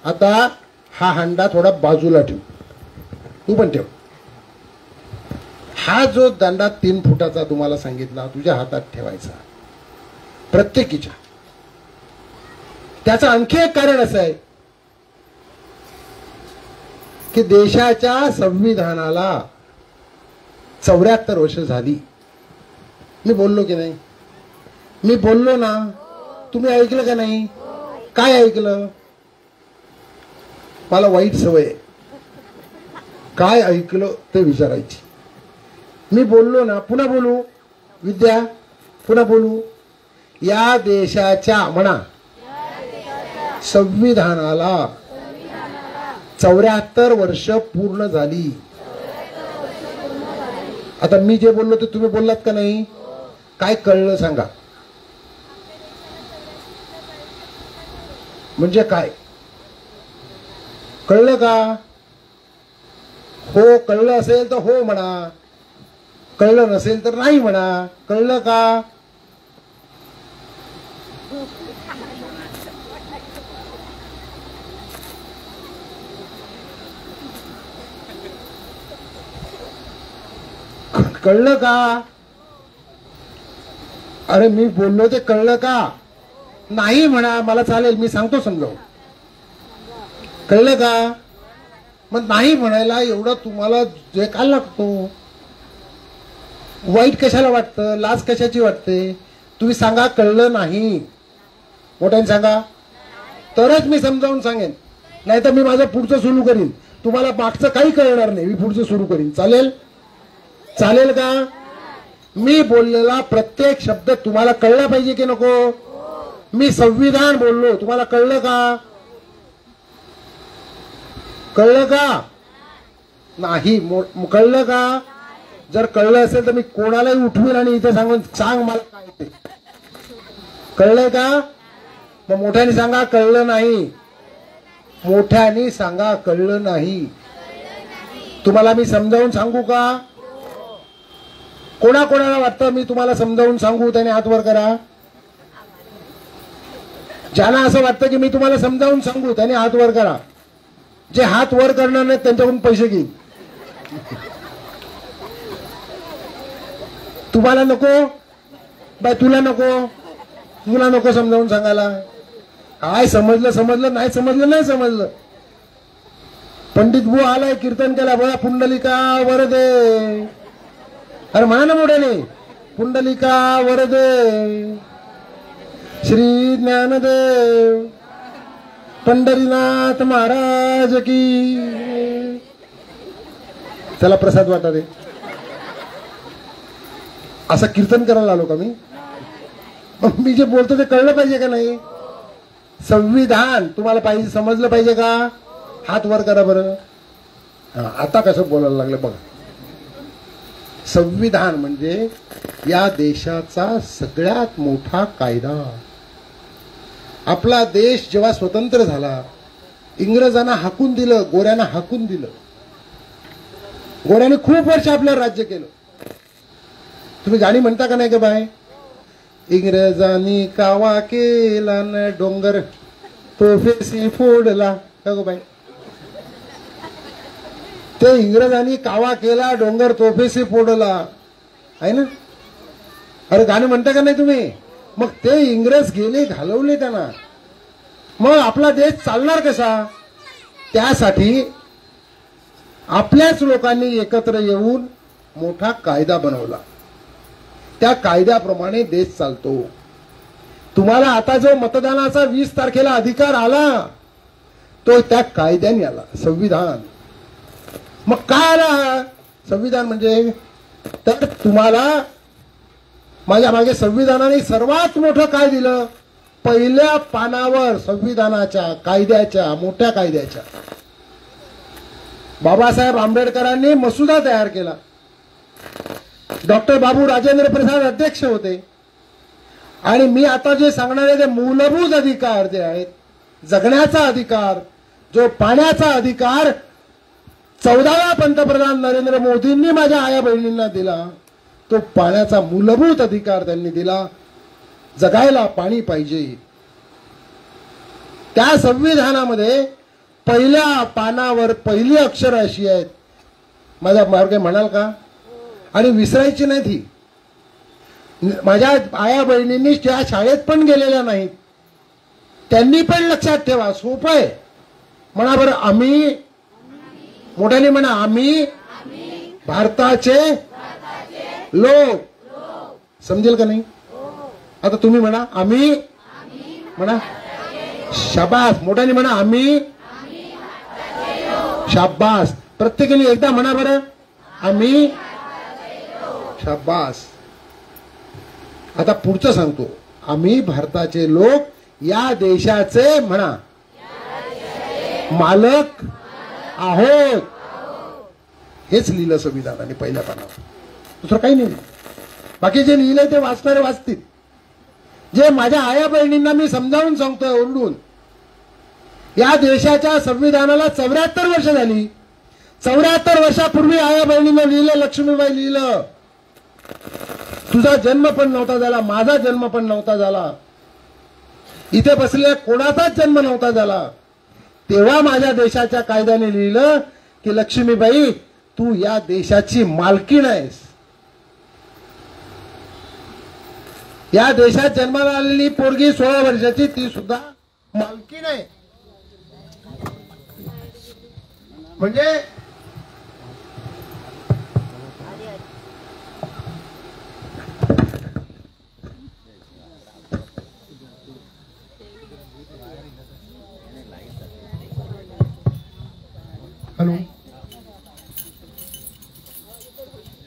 आता हा हांडा थोडा बाजूला ठेव, तू पण ठेव. हा जो दांडा 3 फुटाचा तुम्हाला सांगितला तुझ्या हातात ठेवायचा प्रत्येकीच्या. त्याचं आणखी एक कारण असं आहे की देशाच्या संविधानाला 74 वर्ष झाली. मी बोललो की नाही, मी बोललो ना, तुम्ही ऐकलं का नाही, काय ऐकलं. मला वाईट सवय आहे, काय ऐकलं ते विचारायची. मी बोललो ना, पुन्हा बोलू विद्या, पुन्हा बोलू. या देशाच्या म्हणा संविधानाला 74 वर्ष पूर्ण झाली. आता मी जे बोललो ते तुम्ही बोललात का नाही, काय कळलं सांगा. म्हणजे काय कळलं का. हो कळलं असेल तर हो म्हणा, कळलं नसेल तर नाही म्हणा. कळलं का. कळलं का. अरे मी बोललो ते कळलं का. नाही म्हणा, मला चालेल, मी सांगतो समजावून. कळलं का. मग नाही म्हणायला एवढं तुम्हाला जे काय लागतो. वाईट कशाला वाटतं, लाज कशाची वाटते. तुम्ही सांगा कळलं नाही, मोठ्याने सांगा, तरच मी समजावून सांगेन. नाही तर मी माझं पुढचं सुरू करीन, तुम्हाला मागचं काही कळणार नाही, मी पुढचं सुरू करीन. चालेल, चालेल का. मी बोललेला प्रत्येक शब्द तुम्हाला कळला पाहिजे की नको. मी संविधान बोललो, तुम्हाला कळलं का. कळलं का नाही. कळलं का. जर कळलं असेल तर मी कोणालाही उठवीन आणि इथे सांगून सांग मला काय ते. कळलंय का. मग मोठ्याने सांगा कळलं नाही. मोठ्याने सांगा कळलं नाही. तुम्हाला मी समजावून सांगू का. कोणाकोणाला वाटतं मी तुम्हाला समजावून सांगू त्याने हात वर करा. ज्यांना असं वाटतं की मी तुम्हाला समजावून सांगू त्याने हात वर करा. जे हात वर करणार नाहीत त्यांच्याकडून पैसे घेईन. तुम्हाला नको बाय, तुला नको, तुला नको समजावून सांगायला. काय समजलं समजलं, नाही समजलं नाही समजलं. पंडित बुवा आलाय, कीर्तन केला, बघा पुंडलिका वरदे. अरे म्हणा ना मोठ्याने, पुंडलिका वरदे श्री ज्ञानदेव पंढरीनाथ महाराज की. चला प्रसाद वाटा दे. असं कीर्तन करायला आलो का मी. मी जे बोलतो ते कळलं पाहिजे का नाही. संविधान तुम्हाला पाहिजे, समजलं पाहिजे का. हात वर करा बरं. आता कसं बोलायला लागलं बघा. संविधान म्हणजे या देशाचा सगळ्यात मोठा कायदा. आपला देश जेव्हा स्वतंत्र झाला, इंग्रजांना हाकून दिलं, गोऱ्यांना हाकून दिलं. गोऱ्याने खूप वर्ष आपलं राज्य केलं. तुम्ही गाणी म्हणता का नाही का बाय? इंग्रजांनी कावा केला न डोंगर तोफेसी फोडला, का गो बाई? ते इंग्रजांनी कावा केला, डोंगर तोफेसी फोडला, आहे ना? अरे गाणं म्हणता का नाही तुम्ही? मग ते इंग्रज गेले, घालवले त्यांना. मग आपला देश चालणार कसा? त्यासाठी आपल्याच लोकांनी एकत्र येऊन मोठा कायदा बनवला. त्या कायद्याप्रमाणे देश चालतो. तुम्हाला आता जो मतदानाचा 20 तारखेला अधिकार आला, तो त्या कायद्याने आला, संविधान. मग काय आला संविधान म्हणजे? तर तुम्हाला माझ्या मागे संविधानाने सर्वात मोठं काय दिलं? पहिल्या पानावर संविधानाच्या, कायद्याच्या, मोठ्या कायद्याच्या बाबासाहेब आंबेडकरांनी मसुदा तयार केला. डॉक्टर बाबू राजेंद्र प्रसाद अध्यक्ष होते. आणि मी आता जे सांगणार आहे ते मूलभूत अधिकार जे आहेत, जगण्याचा अधिकार, जो पाण्याचा अधिकार 14व्या पंतप्रधान नरेंद्र मोदींनी माझ्या आया बहिणींना दिला, तो पाण्याचा मूलभूत अधिकार त्यांनी दिला. जगायला पाणी पाहिजे. त्या संविधानामध्ये पहिल्या पानावर पहिली अक्षर अशी आहेत, माझ्या मार्गे म्हणाल का? आणि विसरायची नाही ती. माझ्या आया बहिणींनी त्या शाळेत पण गेलेल्या नाहीत, त्यांनी पण लक्षात ठेवा. सोपं आहे. म्हणा बरं, आम्ही, मोठ्याने म्हणा, आम्ही भारताचे लोक. समजेल का नाही? आता तुम्ही म्हणा, आम्ही म्हणा, शाबास. मोठ्याने म्हणा, आम्ही, शाबास. प्रत्येकाने एकदा म्हणा बरं, आम्ही, शाबास. आता पुढचं सांगतो, आम्ही भारताचे लोक या देशाचे म्हणा मालक आहोत. हेच लिहिलं संविधानाने पहिल्या पानावर. दुसरं काही नाही. बाकी जे लिहिलंय ते वाचणारे वाचतील. जे माझ्या आया बहिणींना मी समजावून सांगतोय ओरडून, या देशाच्या संविधानाला 74 वर्ष झाली. 74 वर्षापूर्वी आया बहिणींना लिहिलं, लक्ष्मीबाई लिहिलं. तुझा जन्म पण नव्हता झाला, माझा जन्म पण नव्हता झाला, इथे बसलेल्या कोणाचाच जन्म नव्हता झाला. तेव्हा माझ्या देशाच्या कायद्याने लिहिलं की लक्ष्मीबाई, तू या देशाची मालकीण आहेस. या देशात जन्माला आलेली पोरगी 16 वर्षाची, ती सुद्धा मालकीण आहे. म्हणजे हॅलो,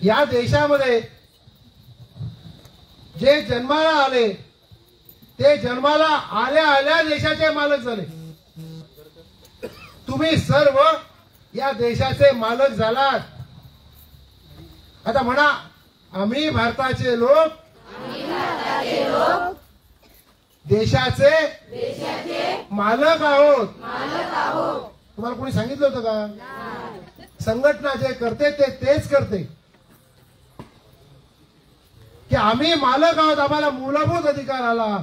या देशामध्ये जे जन्माला आले ते जन्माला आल्या आल्या देशाचे मालक झाले. तुम्ही सर्व या देशाचे मालक झालात. आता म्हणा, आम्ही भारताचे लोक देशाचे मालक आहोत. तुम्हाला कोणी सांगितलं होतं का? संघटना जे करते ते तेच करते की आम्ही मालक आहोत, आम्हाला मूलभूत अधिकार आला.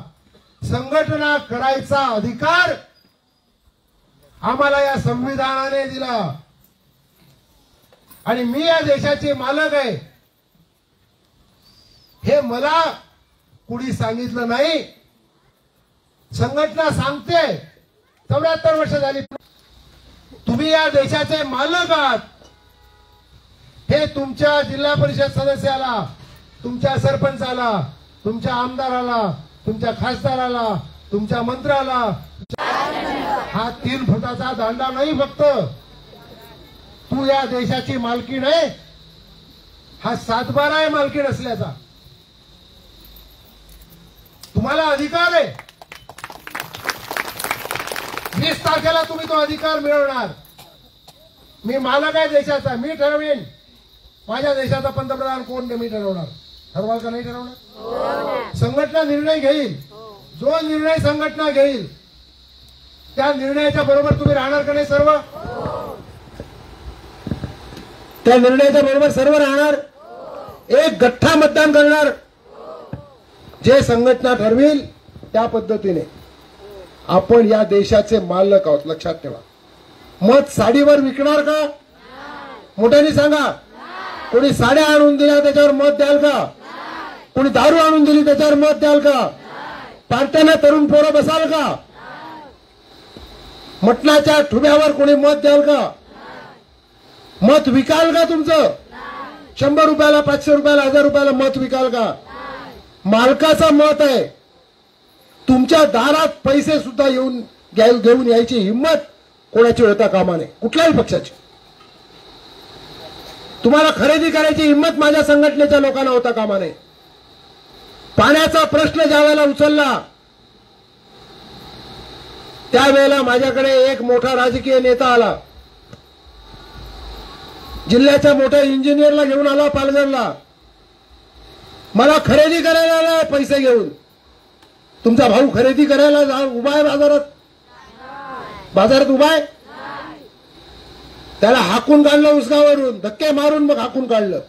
संघटना करायचा अधिकार आम्हाला या संविधानाने दिला. आणि मी या देशाचे मालक आहे हे मला कुणी सांगितलं नाही. संघटना सांगते. 74 वर्ष झाली. तुम्ही या देशाचे मालक आहात हे तुमच्या जिल्हा परिषद सदस्याला, तुमच्या सरपंचाला, तुमच्या आमदाराला, तुमच्या खासदाराला, तुमच्या मंत्र्याला, हा 3 फुटाचा दांडा नाही फक्त. तू या देशाची मालकीण आहे, हा 7/12 आहे मालकीण असल्याचा. तुम्हाला अधिकार आहे. 20 तारखेला तुम्ही तो अधिकार मिळवणार. मी मालक आहे देशाचा, मी ठरवेन माझ्या देशाचा पंतप्रधान कोण मी ठरवणार? ठरवाल का नाही ठरवणार? संघटना निर्णय घेईल. जो निर्णय संघटना घेईल त्या निर्णयाच्या बरोबर तुम्ही राहणार का नाही? सर्व त्या निर्णयाच्या बरोबर सर्व राहणार. एक गठ्ठा मतदान करणार. जे संघटना ठरवेल त्या पद्धतीने. आपण या देशाचे मालक आहोत, लक्षात ठेवा. मत साडीवर विकणार का? मोठ्याने सांगा. कोणी साड्या आणून दिल्या त्याच्यावर मत द्याल का? कोणी दारू आणून दिली त्याच्यावर मत द्याल का? पार्ट्याने तरुण पोरं बसाल का? मटणाच्या ठुब्यावर कोणी मत द्याल का? मत विकाल का तुमचं? 100 रुपयाला, 500 रुपयाला, 1000 रुपयाला मत विकाल का? मालकाचं मत आहे. तुमच्या दारात पैसे सुद्धा घेऊन यायची हिंमत कोणाची होता कामा नये, कुठल्याही पक्षाची. तुम्हाला खरेदी करायची हिंमत माझ्या संघटनेच्या लोकांना होता कामा नये. पाण्याचा प्रश्न ज्या वेळेला उचलला त्यावेळेला माझ्याकडे एक मोठा राजकीय नेता आला. जिल्ह्याच्या मोठ्या इंजिनियरला घेऊन आला पालघरला. मला खरेदी करायला आला पैसे घेऊन. तुमचा भाऊ खरेदी करायला उभा आहे बाजारात उभा आहे. त्याला हाकून काढलं उसगावरून, धक्के मारून मग हाकून काढलं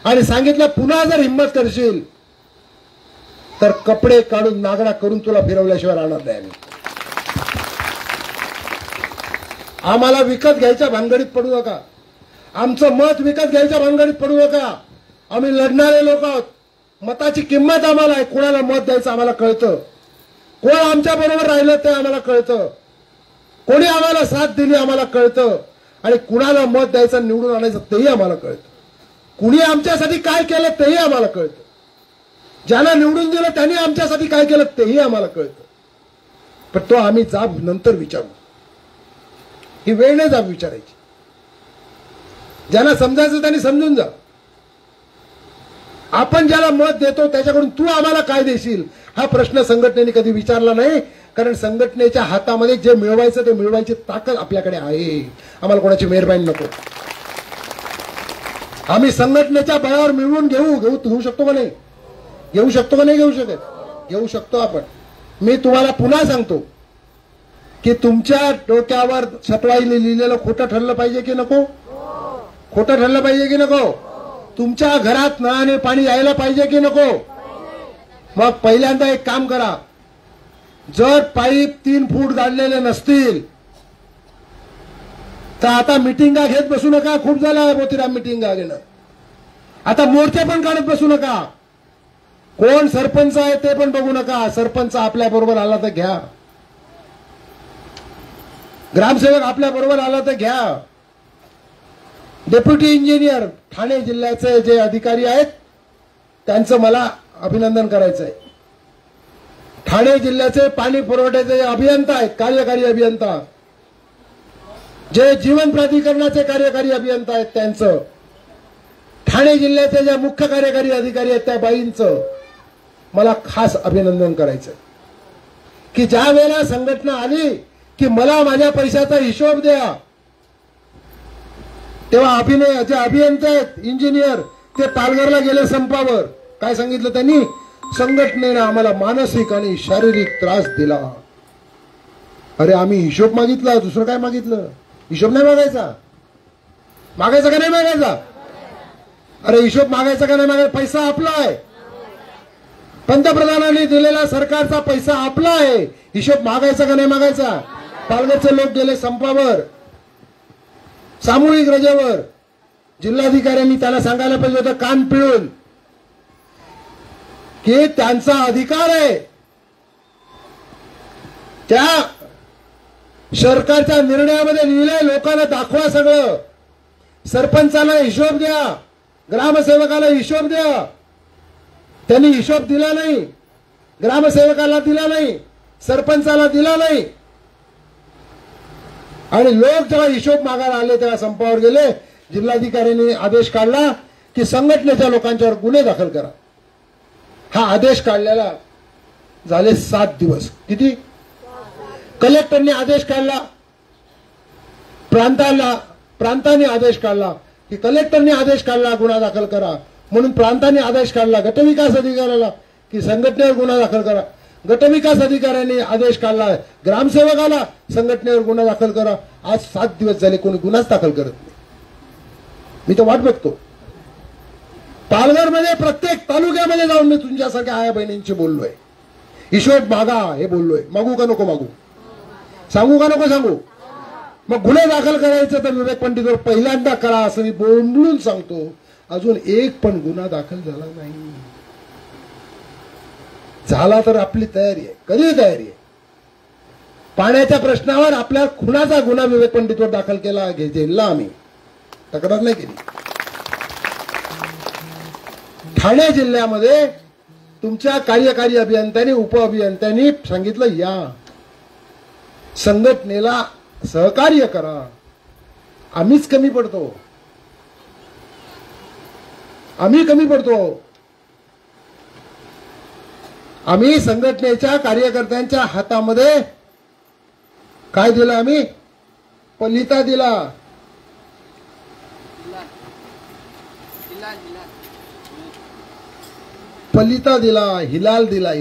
आणि सांगितलं पुन्हा जर हिंमत करशील तर कपडे काढून नागडा करून तुला फिरवल्याशिवाय राहणार नाही. आम्हाला विकत घ्यायच्या भानगडीत पडू नका. आमचं मत विकत घ्यायच्या भानगडीत पडू नका. आम्ही लढणारे लोक आहोत. मताची किंमत आम्हाला आहे. कोणाला मत द्यायचं आम्हाला कळतं. कोण आमच्या बरोबर राहिलं ते आम्हाला कळतं. कोणी आम्हाला साथ दिली आम्हाला कळतं. आणि कुणाला मत द्यायचं निवडून आणायचं तेही आम्हाला कळतं. कुणी आमच्यासाठी काय केलं तेही आम्हाला कळतं. ज्याला निवडून दिलं त्यांनी आमच्यासाठी काय केलं तेही आम्हाला कळतं. पण तो आम्ही जाब नंतर विचारू. ही वेळ नाही जाब विचारायची. ज्यांना समजायचं त्यांनी समजून जा. आपण ज्याला मत देतो त्याच्याकडून तू आम्हाला काय देशील हा प्रश्न संघटनेने कधी विचारला नाही. कारण संघटनेच्या हातामध्ये जे मिळवायचं ते मिळवायची ताकद आपल्याकडे आहे. आम्हाला कोणाची मेहरबानी नको. आम्ही संघटनेच्या बळावर मिळवून घेऊ शकतो का नाही? घेऊ शकतो का नाही घेऊ शकत? घेऊ शकतो आपण. मी तुम्हाला पुन्हा सांगतो की तुमच्या डोक्यावर सटवाईने लिहिलेलं खोटं ठरलं पाहिजे की नको? खोटं ठरलं पाहिजे की नको? तुमच्या घरात नळाने पाणी यायला पाहिजे की नको? मग पहिल्यांदा एक काम करा. जर पाईप 3 फूट गाडलेले नसतील तर आता मिटिंगा घेत बसू नका. खूप झाला मोतीराम मिटिंगा घेणं. आता मोर्चे पण काढत बसू नका. कोण सरपंच आहे ते पण बघू नका. सरपंच आपल्या बरोबर आला तर घ्या. ग्रामसेवक आपल्या बरोबर आला तर घ्या. डेप्युटी इंजिनियर ठाणे जिल्ह्याचे जे अधिकारी आहेत त्यांचं मला अभिनंदन करायचं आहे. ठाणे जिल्ह्याचे पाणी पुरवठ्याचे अभियंता आहेत, कार्यकारी अभियंता, जे जीवन प्राधिकरणाचे कार्यकारी अभियंता आहेत त्यांचं, ठाणे जिल्ह्याचे जे मुख्य कार्यकारी अधिकारी आहेत त्या बाईंचं मला खास अभिनंदन करायचं. की ज्या वेळेला संघटना आली की मला माझ्या पैशाचा हिशोब द्या, तेव्हा जे अभियंता आहेत इंजिनियर ते पालघरला गेले संपावर. काय सांगितलं त्यांनी? संघटनेने आम्हाला मानसिक आणि शारीरिक त्रास दिला. अरे आम्ही हिशोब मागितला, दुसरं काय मागितलं? हिशोब नाही मागायचा. मागायचा का नाही मागायचा? अरे हिशोब मागायचा का नाही मागायचा? पैसा आपला आहे. पंतप्रधानांनी दिलेला सरकारचा पैसा आपला आहे. हिशोब मागायचा का नाही मागायचा? पालघरचे लोक गेले संपावर, सामूहिक रजेवर. जिल्हाधिकाऱ्यांनी त्याला सांगायला पाहिजे होतं कान पिळून की त्यांचा अधिकार आहे. त्या सरकारच्या निर्णयामध्ये लिहिलंय लोकांना दाखवा सगळं. सरपंचाला हिशोब द्या, ग्रामसेवकाला हिशोब द्या. त्यांनी हिशोब दिला नाही. ग्रामसेवकाला दिला नाही, सरपंचाला दिला नाही. आणि लोक जेव्हा हिशोब मागायला आले तेव्हा संपावर गेले. जिल्हाधिकाऱ्यांनी आदेश काढला की संघटनेच्या लोकांच्यावर गुन्हे दाखल करा. हा आदेश काढलेला झाले 7 दिवस. किती? कलेक्टरने आदेश काढला, प्रांताने आदेश काढला, की कलेक्टरने आदेश काढला गुन्हा दाखल करा, म्हणून प्रांतांनी आदेश काढला गटविकास अधिकाऱ्याला की संघटनेवर गुन्हा दाखल करा, गटविकास अधिकाऱ्यांनी आदेश काढला ग्रामसेवकाला संघटनेवर गुन्हा दाखल करा. आज 7 दिवस झाले कोणी गुन्हाच दाखल करत नाही. मी तर वाट बघतो. पालघरमध्ये प्रत्येक तालुक्यामध्ये जाऊन मी तुमच्यासारख्या आया बहिणींशी बोललोय. हिशोब मागा हे बोललोय. मागू का नको मागू, सांगू का नको सांगू. मग गुन्हे दाखल करायचं तर विवेक पंडितवर पहिल्यांदा करा असं मी बोंबलून सांगतो. अजून एक पण गुन्हा दाखल झाला नाही. झाला तर आपली तयारी आहे, कधी तयारी आहे. पाण्याच्या प्रश्नावर आपल्या खुनाचा गुन्हा विवेक पंडितवर दाखल केला घेतला, आम्ही तक्रार नाही केली. ठाणे जिल्ह्यामध्ये तुमच्या कार्यकारी अभियंत्यांनी उपअभियंत्यांनी सांगितलं या संघटनेला सहकार्य करा, आम्हीच कमी पडतो, आम्ही कमी पडतो. आम्ही संघटनेच्या कार्यकर्त्यांच्या हातामध्ये काय दिलं, आम्ही पलिता दिला. पलिता दिला, हिलाल दिला,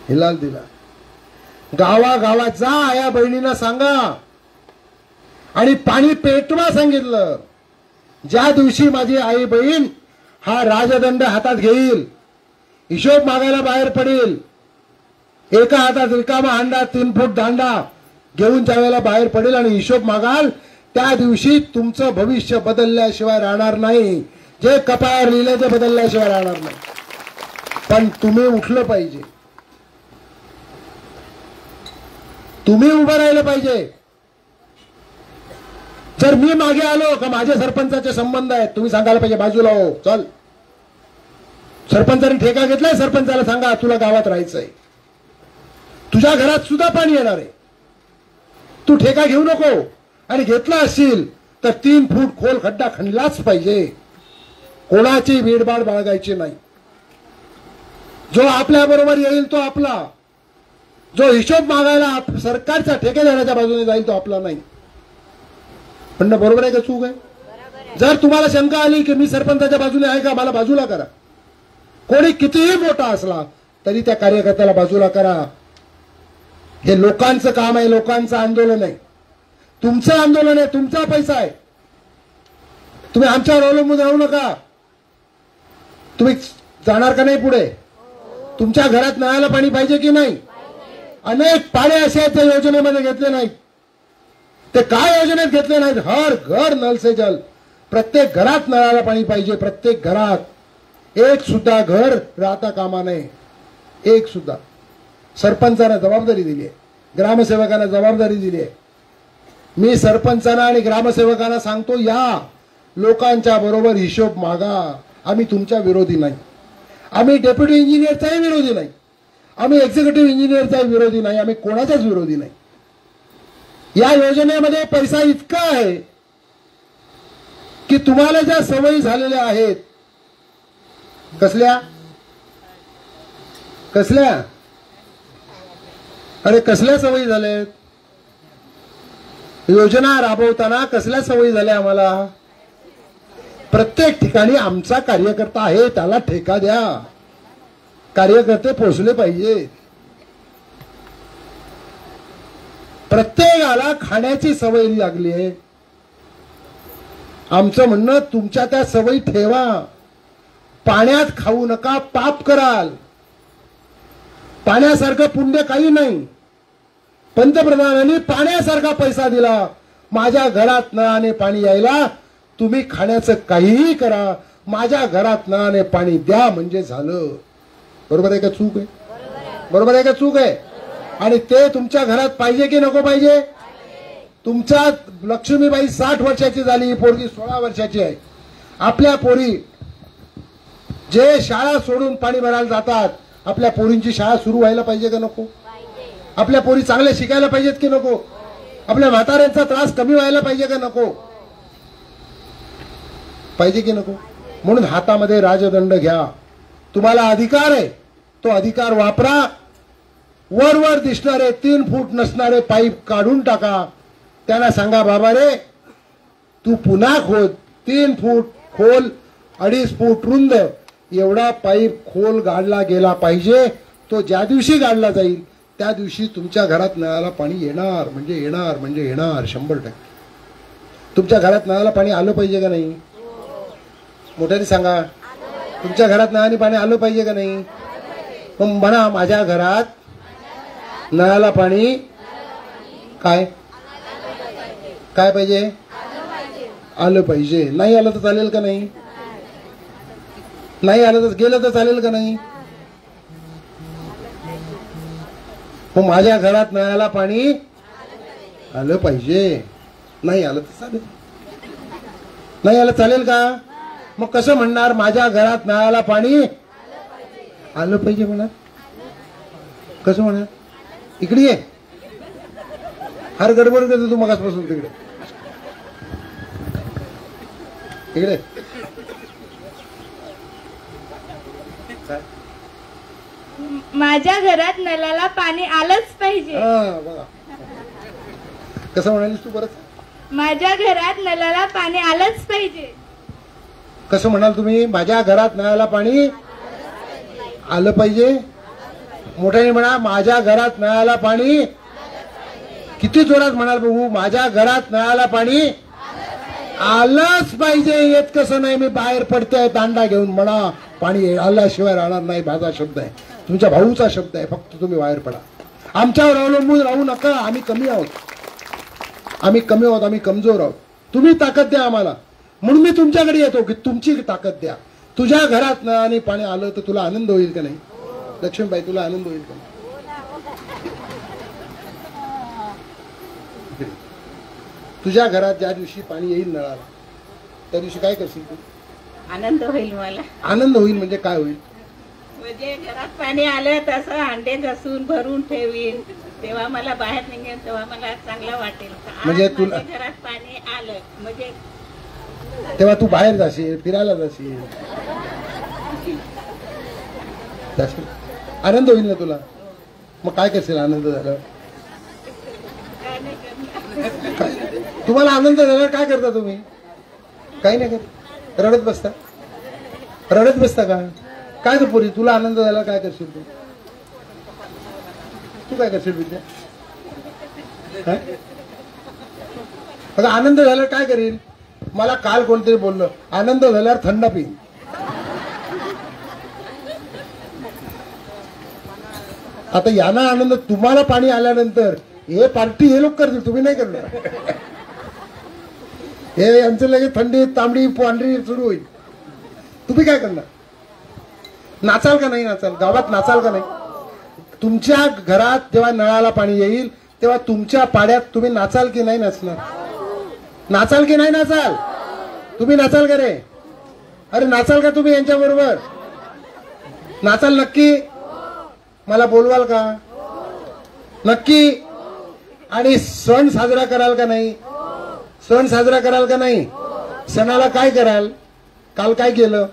हिलाल दिला. गावागावात जा, आया बहिणींना सांगा आणि पाणी पेटवा सांगितलं. ज्या दिवशी माझी आई बहीण हा राजदंड हातात घेईल, हिशोब मागायला बाहेर पडेल, एका हातात रिकामा हांडा 3 फूट दांडा घेऊन त्यावेळेला बाहेर पडेल आणि हिशोब मागाल, त्या दिवशी तुमचं भविष्य बदलल्याशिवाय राहणार नाही. जे कपाळावर लिहिलं ते बदलल्याशिवाय राहणार नाही. पण तुम्ही उठलं पाहिजे, तुम्ही उभं राहिलं पाहिजे. जर मी मागे आलो का माझे सरपंचाचे संबंध आहेत, तुम्ही सांगायला पाहिजे बाजूला हो, चल. सरपंचाने ठेका घेतलाय, सरपंचाला सांगा तुला गावात राहायचंय, तुझ्या घरात सुद्धा पाणी येणार आहे, तू ठेका घेऊ नको. आणि घेतला असेल तर 3 फूट खोल खड्डा खणलाच पाहिजे. कोणाची भीडभाड बाळगायची नाही. जो आपल्या बरोबर येईल तो आपला, जो हिशोब मागायला सरकारच्या ठेकेदाराच्या बाजूने जाईल तो आपला नाही. पण बरोबर आहे का चूक आहे? जर तुम्हाला शंका आली की मी सरपंचाच्या बाजूने आहे का, मला बाजूला करा. कोणी कितीही मोठा असला तरी त्या कार्यकर्त्याला बाजूला करा. हे लोकांचं काम आहे, लोकांचं आंदोलन आहे, तुमचं आंदोलन आहे, तुमचा पैसा आहे. तुम्ही आमच्यावर अवलंबून राहू नका. तुम्ही जाणार का नाही पुढे? तुमच्या घरात नळाला पाणी पाहिजे की नाही? अनेक पाणी असे आहेत त्या योजनेमध्ये घेतले नाहीत. ते काय योजनेत घेतले नाहीत? हर घर नल से जल. प्रत्येक घरात नळाला पाणी पाहिजे, प्रत्येक घरात. एक सुद्धा घर राहता कामा नये, एक सुद्धा. सरपंचांना जबाबदारी दिली आहे, ग्रामसेवकांना जबाबदारी दिली आहे. मी सरपंचांना आणि ग्रामसेवकांना सांगतो, या लोकांच्या बरोबर हिशोब मागा. आम्ही तुमच्या विरोधी नाही, आम्ही डेप्युटी इंजिनियरचाही विरोधी नाही, आम्ही एक्झिक्युटिव्ह इंजिनियरचाही विरोधी नाही, आम्ही कोणाच्याच विरोधी नाही. या योजनेमध्ये पैसा इतका आहे की तुम्हाला ज्या सवयी झालेल्या आहेत, कसल्या कसल्या अरे कसल्या सवयी झाल्यात? योजना राबवताना कसल्या सवयी झाल्या आम्हाला? प्रत्येक ठिकाणी आमचा कार्यकर्ता आहे, त्याला ठेका द्या. कार्यकर्ते पोहोचले पाहिजे. प्रत्येकाला खाण्याची सवय लागली आहे. आमचं म्हणणं, तुमच्या त्या सवयी ठेवा. पाण्यात खाऊ नका, पाप कराल. पाण्यासारखं पुण्य काही नाही. पंतप्रधानांनी पाण्यासारखा पैसा दिला. माझ्या घरात नळाने पाणी यायला तुम्ही खाण्याचं काहीही करा, माझ्या घरात नळाने पाणी द्या म्हणजे झालं. बरोबर आहे का चूक आहे? बरोबर आहे का चूक आहे? आणि ते तुमच्या घरात पाहिजे की नको पाहिजे? तुमच्या लक्ष्मीबाई 60 वर्षाची झाली, पोरगी 16 वर्षाची आहे. आपल्या पोरी जे शाळा सोडून पाणी भरायला जातात, आपल्या पोरींची शाळा सुरू व्हायला पाहिजे का नको? आपल्या पोरी चांगल्या शिकायला पाहिजेत की नको? आपल्या म्हाताऱ्यांचा त्रास कमी व्हायला पाहिजे का नको? पाहिजे की नको? म्हणून हातामध्ये राजदंड घ्या. तुम्हाला अधिकार आहे, तो अधिकार वापरा. वर दिसणारे 3 फूट नसणारे पाईप काढून टाका. त्यांना सांगा, बाबा रे तू पुन्हा खोद. 3 फूट खोल, 2.5 फूट रुंद एवढा पाईप खोल गाडला गेला पाहिजे. तो ज्या दिवशी गाडला जाईल त्या दिवशी तुमच्या घरात नळाला पाणी येणार म्हणजे येणार म्हणजे येणार 100%. तुमच्या घरात नळाला पाणी आलं पाहिजे का नाही? मोठ्याने सांगा. तुमच्या घरात नळाने पाणी आलं पाहिजे का नाही? मग म्हणा माझ्या घरात नळाला पाणी काय काय पाहिजे? आलं पाहिजे. नाही आलं तर चालेल का नाही? नाही आलं तर गेलं तर चालेल का नाही? मग माझ्या घरात नळाला पाणी आलं पाहिजे. नाही आलं तर चालेल. नाही आलं चालेल का? मग कसं म्हणणार माझ्या घरात नळाला पाणी आलं पाहिजे म्हणा? कसं म्हणा? इकडे ये. हर गडबड करतो तू मगासपासून. तिकडे इकडे माझ्या घरात नळाला पाणी आलंच पाहिजे. बघा कसं म्हणालीस तू परत? माझ्या घरात नळाला पाणी आलंच पाहिजे. कसं म्हणाल तुम्ही? माझ्या घरात नळाला पाणी आलं पाहिजे. मोठ्याने म्हणा माझ्या घरात नळाला पाणी. किती जोरात म्हणाल बघू? माझ्या घरात नळाला पाणी आलंच पाहिजे. येत कसं नाही मी बाहेर पडते दांडा घेऊन म्हणा पाणी आल्याशिवाय राहणार नाही. माझा शब्द आहे, तुमच्या भाऊचा शब्द आहे. फक्त तुम्ही बाहेर पडा. आमच्यावर अवलंबून राहू नका. आम्ही कमी आहोत, आम्ही कमी आहोत, आम्ही कमजोर आहोत. तुम्ही ताकद द्या आम्हाला. म्हणून मी तुमच्याकडे येतो की तुमची ताकद द्या. तुझ्या घरात नळाने पाणी आलं तर तुला आनंद होईल का नाही? लक्ष्मीबाई तुला आनंद होईल का नाही? तुझ्या घरात ज्या दिवशी पाणी येईल नळाला त्या दिवशी काय करशील तू? आनंद होईल मला. आनंद होईल म्हणजे काय होईल? म्हणजे घरात पाणी आलं तसं अंडे घासून भरून ठेवीन. तेव्हा मला बाहेर निघेन तेव्हा मला चांगलं वाटेल. म्हणजे तुला घरात पाणी आलं म्हणजे तेव्हा तू बाहेर जाशील, फिरायला जाशील, आनंद होईल ना तुला. मग काय करशील आनंद झाल्यावर? काय नाही करणार. तुम्हाला आनंद झाल्यावर काय करता तुम्ही? काही नाही करत. रडत बसता. रडत बसता का? काय तू पोरी तुला आनंद झाला काय करशील तू? तू काय करशील विद्या? अगं आनंद झाल्यावर काय करील? मला काल कोणतरी बोललं आनंद झाल्यावर थंड पिईन. आता यांना आनंद, तुम्हाला पाणी आल्यानंतर हे पार्टी हे लोक करतील, तुम्ही नाही करणार. हे यांचं लगेच थंडी तांबडी पांढरी सुरू होईल. तुम्ही काय करणार? नाचाल का नाही? नाचाल गावात नाचाल का नाही? तुमच्या घरात जेव्हा नळाला पाणी येईल तेव्हा तुमच्या पाड्यात तुम्ही नाचाल की नाही नाचणार? नाचाल की नाही नाचाल? तुम्ही नाचाल का रे? अरे नाचाल का तुम्ही यांच्या बरोबर? नाचाल नक्की? मला बोलवाल का? नक्की? आणि सण साजरा कराल का नाही? सण साजरा कराल का नाही? सणाला काय कराल? काल काय केलं?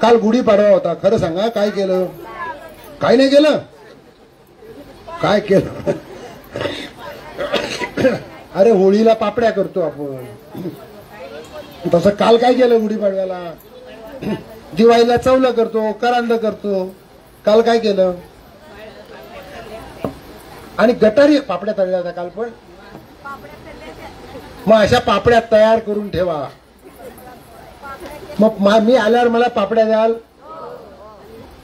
काल गुढीपाडवा होता. खरं सांगा काय केलं? काय नाही केलं? काय केलं? अरे होळीला पापड्या करतो आपण, तसं काल काय केलं? गुढीपाडव्याला दिवाळीला चवलं करतो, करांद करतो. काल काय केलं? आणि गटारी पापड्या तळल्या होत्या काल पण. मग अशा पापड्या तयार करून ठेवा. मग मी आल्यावर मला पापड्या द्याल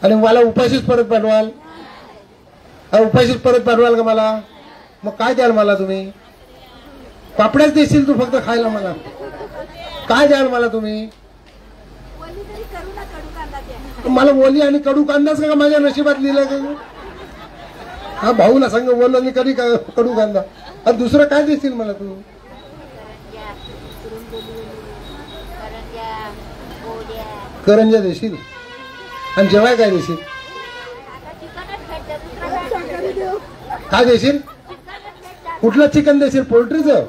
आणि मला उपाशीच परत पाठवाल? उपाशीच परत पाठवाल का मला? मग काय द्याल मला तुम्ही? पापड्याच देशील तू फक्त खायला मला? काय द्याल मला तुम्ही? मला ओली आणि कडू कांदाच का माझ्या नशिबात लिहिलं का? हा भाऊ ना सांग ओल आणि कधी कडू कांदा. आणि दुसरं काय देशील मला तू? करंज्या देशील आणि जेवाय काय देशील? काय देशील? कुठलं चिकन देशील? पोल्ट्रीचं?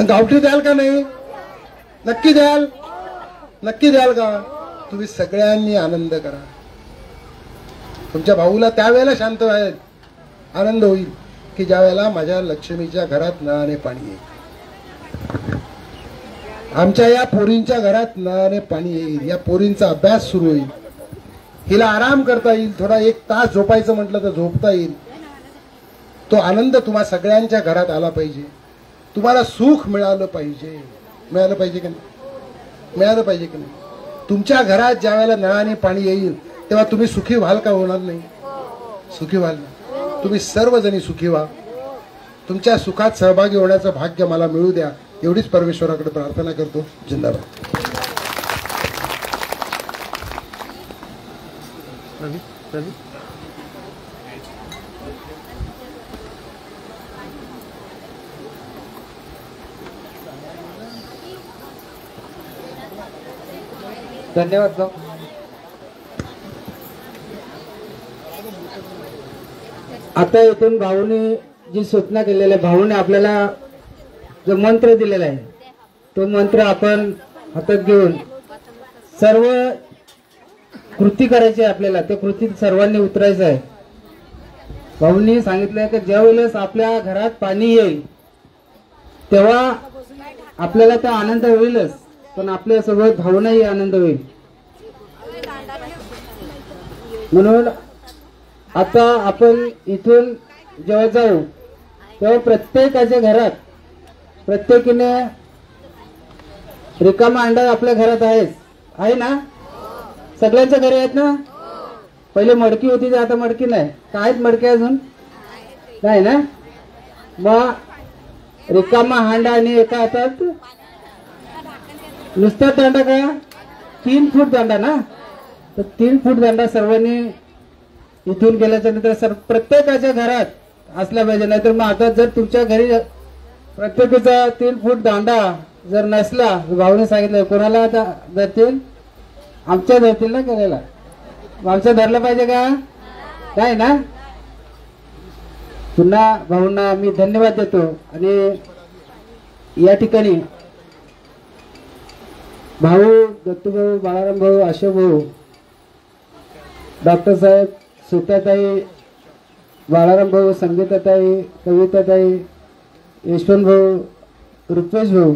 गावठी द्याल का नाही? नक्की द्याल? नक्की द्याल का? तुम्ही सगळ्यांनी आनंद करा. तुमच्या भाऊला त्यावेळेला शांत व्हायला आनंद होईल की ज्या वेळेला माझ्या लक्ष्मीच्या घरात नळाने पाणी येईल, आमच्या या पोरींच्या घरात नळाने पाणी येईल, या पोरींचा अभ्यास सुरू होईल, हिला आराम करता येईल, थोडा 1 तास झोपायचं म्हटलं तर झोपता येईल. तो आनंद तुम्हा सगळ्यांच्या घरात आला पाहिजे. तुम्हाला सुख मिळालं पाहिजे. मिळालं पाहिजे की नाही? मिळालं पाहिजे की नाही? तुमच्या घरात ज्या वेळेला नळाने पाणी येईल तेव्हा तुम्ही सुखी व्हाल का? होणार नाही? सुखी व्हाल ना? तुम्ही सर्वजणी सुखी व्हा. तुमच्या सुखात सहभागी होण्याचं भाग्य मला मिळू द्या, एवढीच परमेश्वराकडे प्रार्थना करतो. जिंदाबाद. धन्यवाद भाऊ. आता इथून भाऊने जी सूचना केलेली आहे, भाऊने आपल्याला जो मंत्र दिलेला आहे तो मंत्र आपण हातात घेऊन सर्व कृती करायची आहे. आपल्याला त्या कृतीत सर्वांनी उतरायचं आहे. भाऊंनी सांगितलंय की ज्या वेळेस आपल्या घरात पाणी येईल तेव्हा आपल्याला तो आनंद होईलच, पण आपल्यासोबत भावनाही आनंद होईल. म्हणून आता आपण इथून जेव्हा जाऊ तेव्हा प्रत्येकाच्या घरात प्रत्येकीने रिकामा अंडा आपल्या घरात आहे ना? सगळ्यांच्या घरी आहेत ना? पहिले मडकी होती तर आता मडकी नाही. काय मडकी अजून नाही ना? मग रिकामा हांडा आणि एका हातात नुसता दांडा का? 3 फूट दांडा ना? तर 3 फूट दांडा सर्वांनी इथून गेल्याच्या नंतर प्रत्येकाच्या घरात असला पाहिजे. नाहीतर मग आता जर तुमच्या घरी प्रत्येकाचा 3 फूट दांडा जर नसला, भाऊने सांगितलं कोणाला धरतील? आमच्या धरतील ना केलेला. आमच्या धरलं पाहिजे का? काय ना? पुन्हा भाऊंना मी धन्यवाद देतो. आणि या ठिकाणी भाऊ दत्तूभाऊ, बाळाराम भाऊ, अशोक भाऊ, डॉक्टर साहेब, सुताताई, बाळाराम भाऊ, संगीताताई, कविताताई, यशवंत भाऊ, रुपेश भाऊ,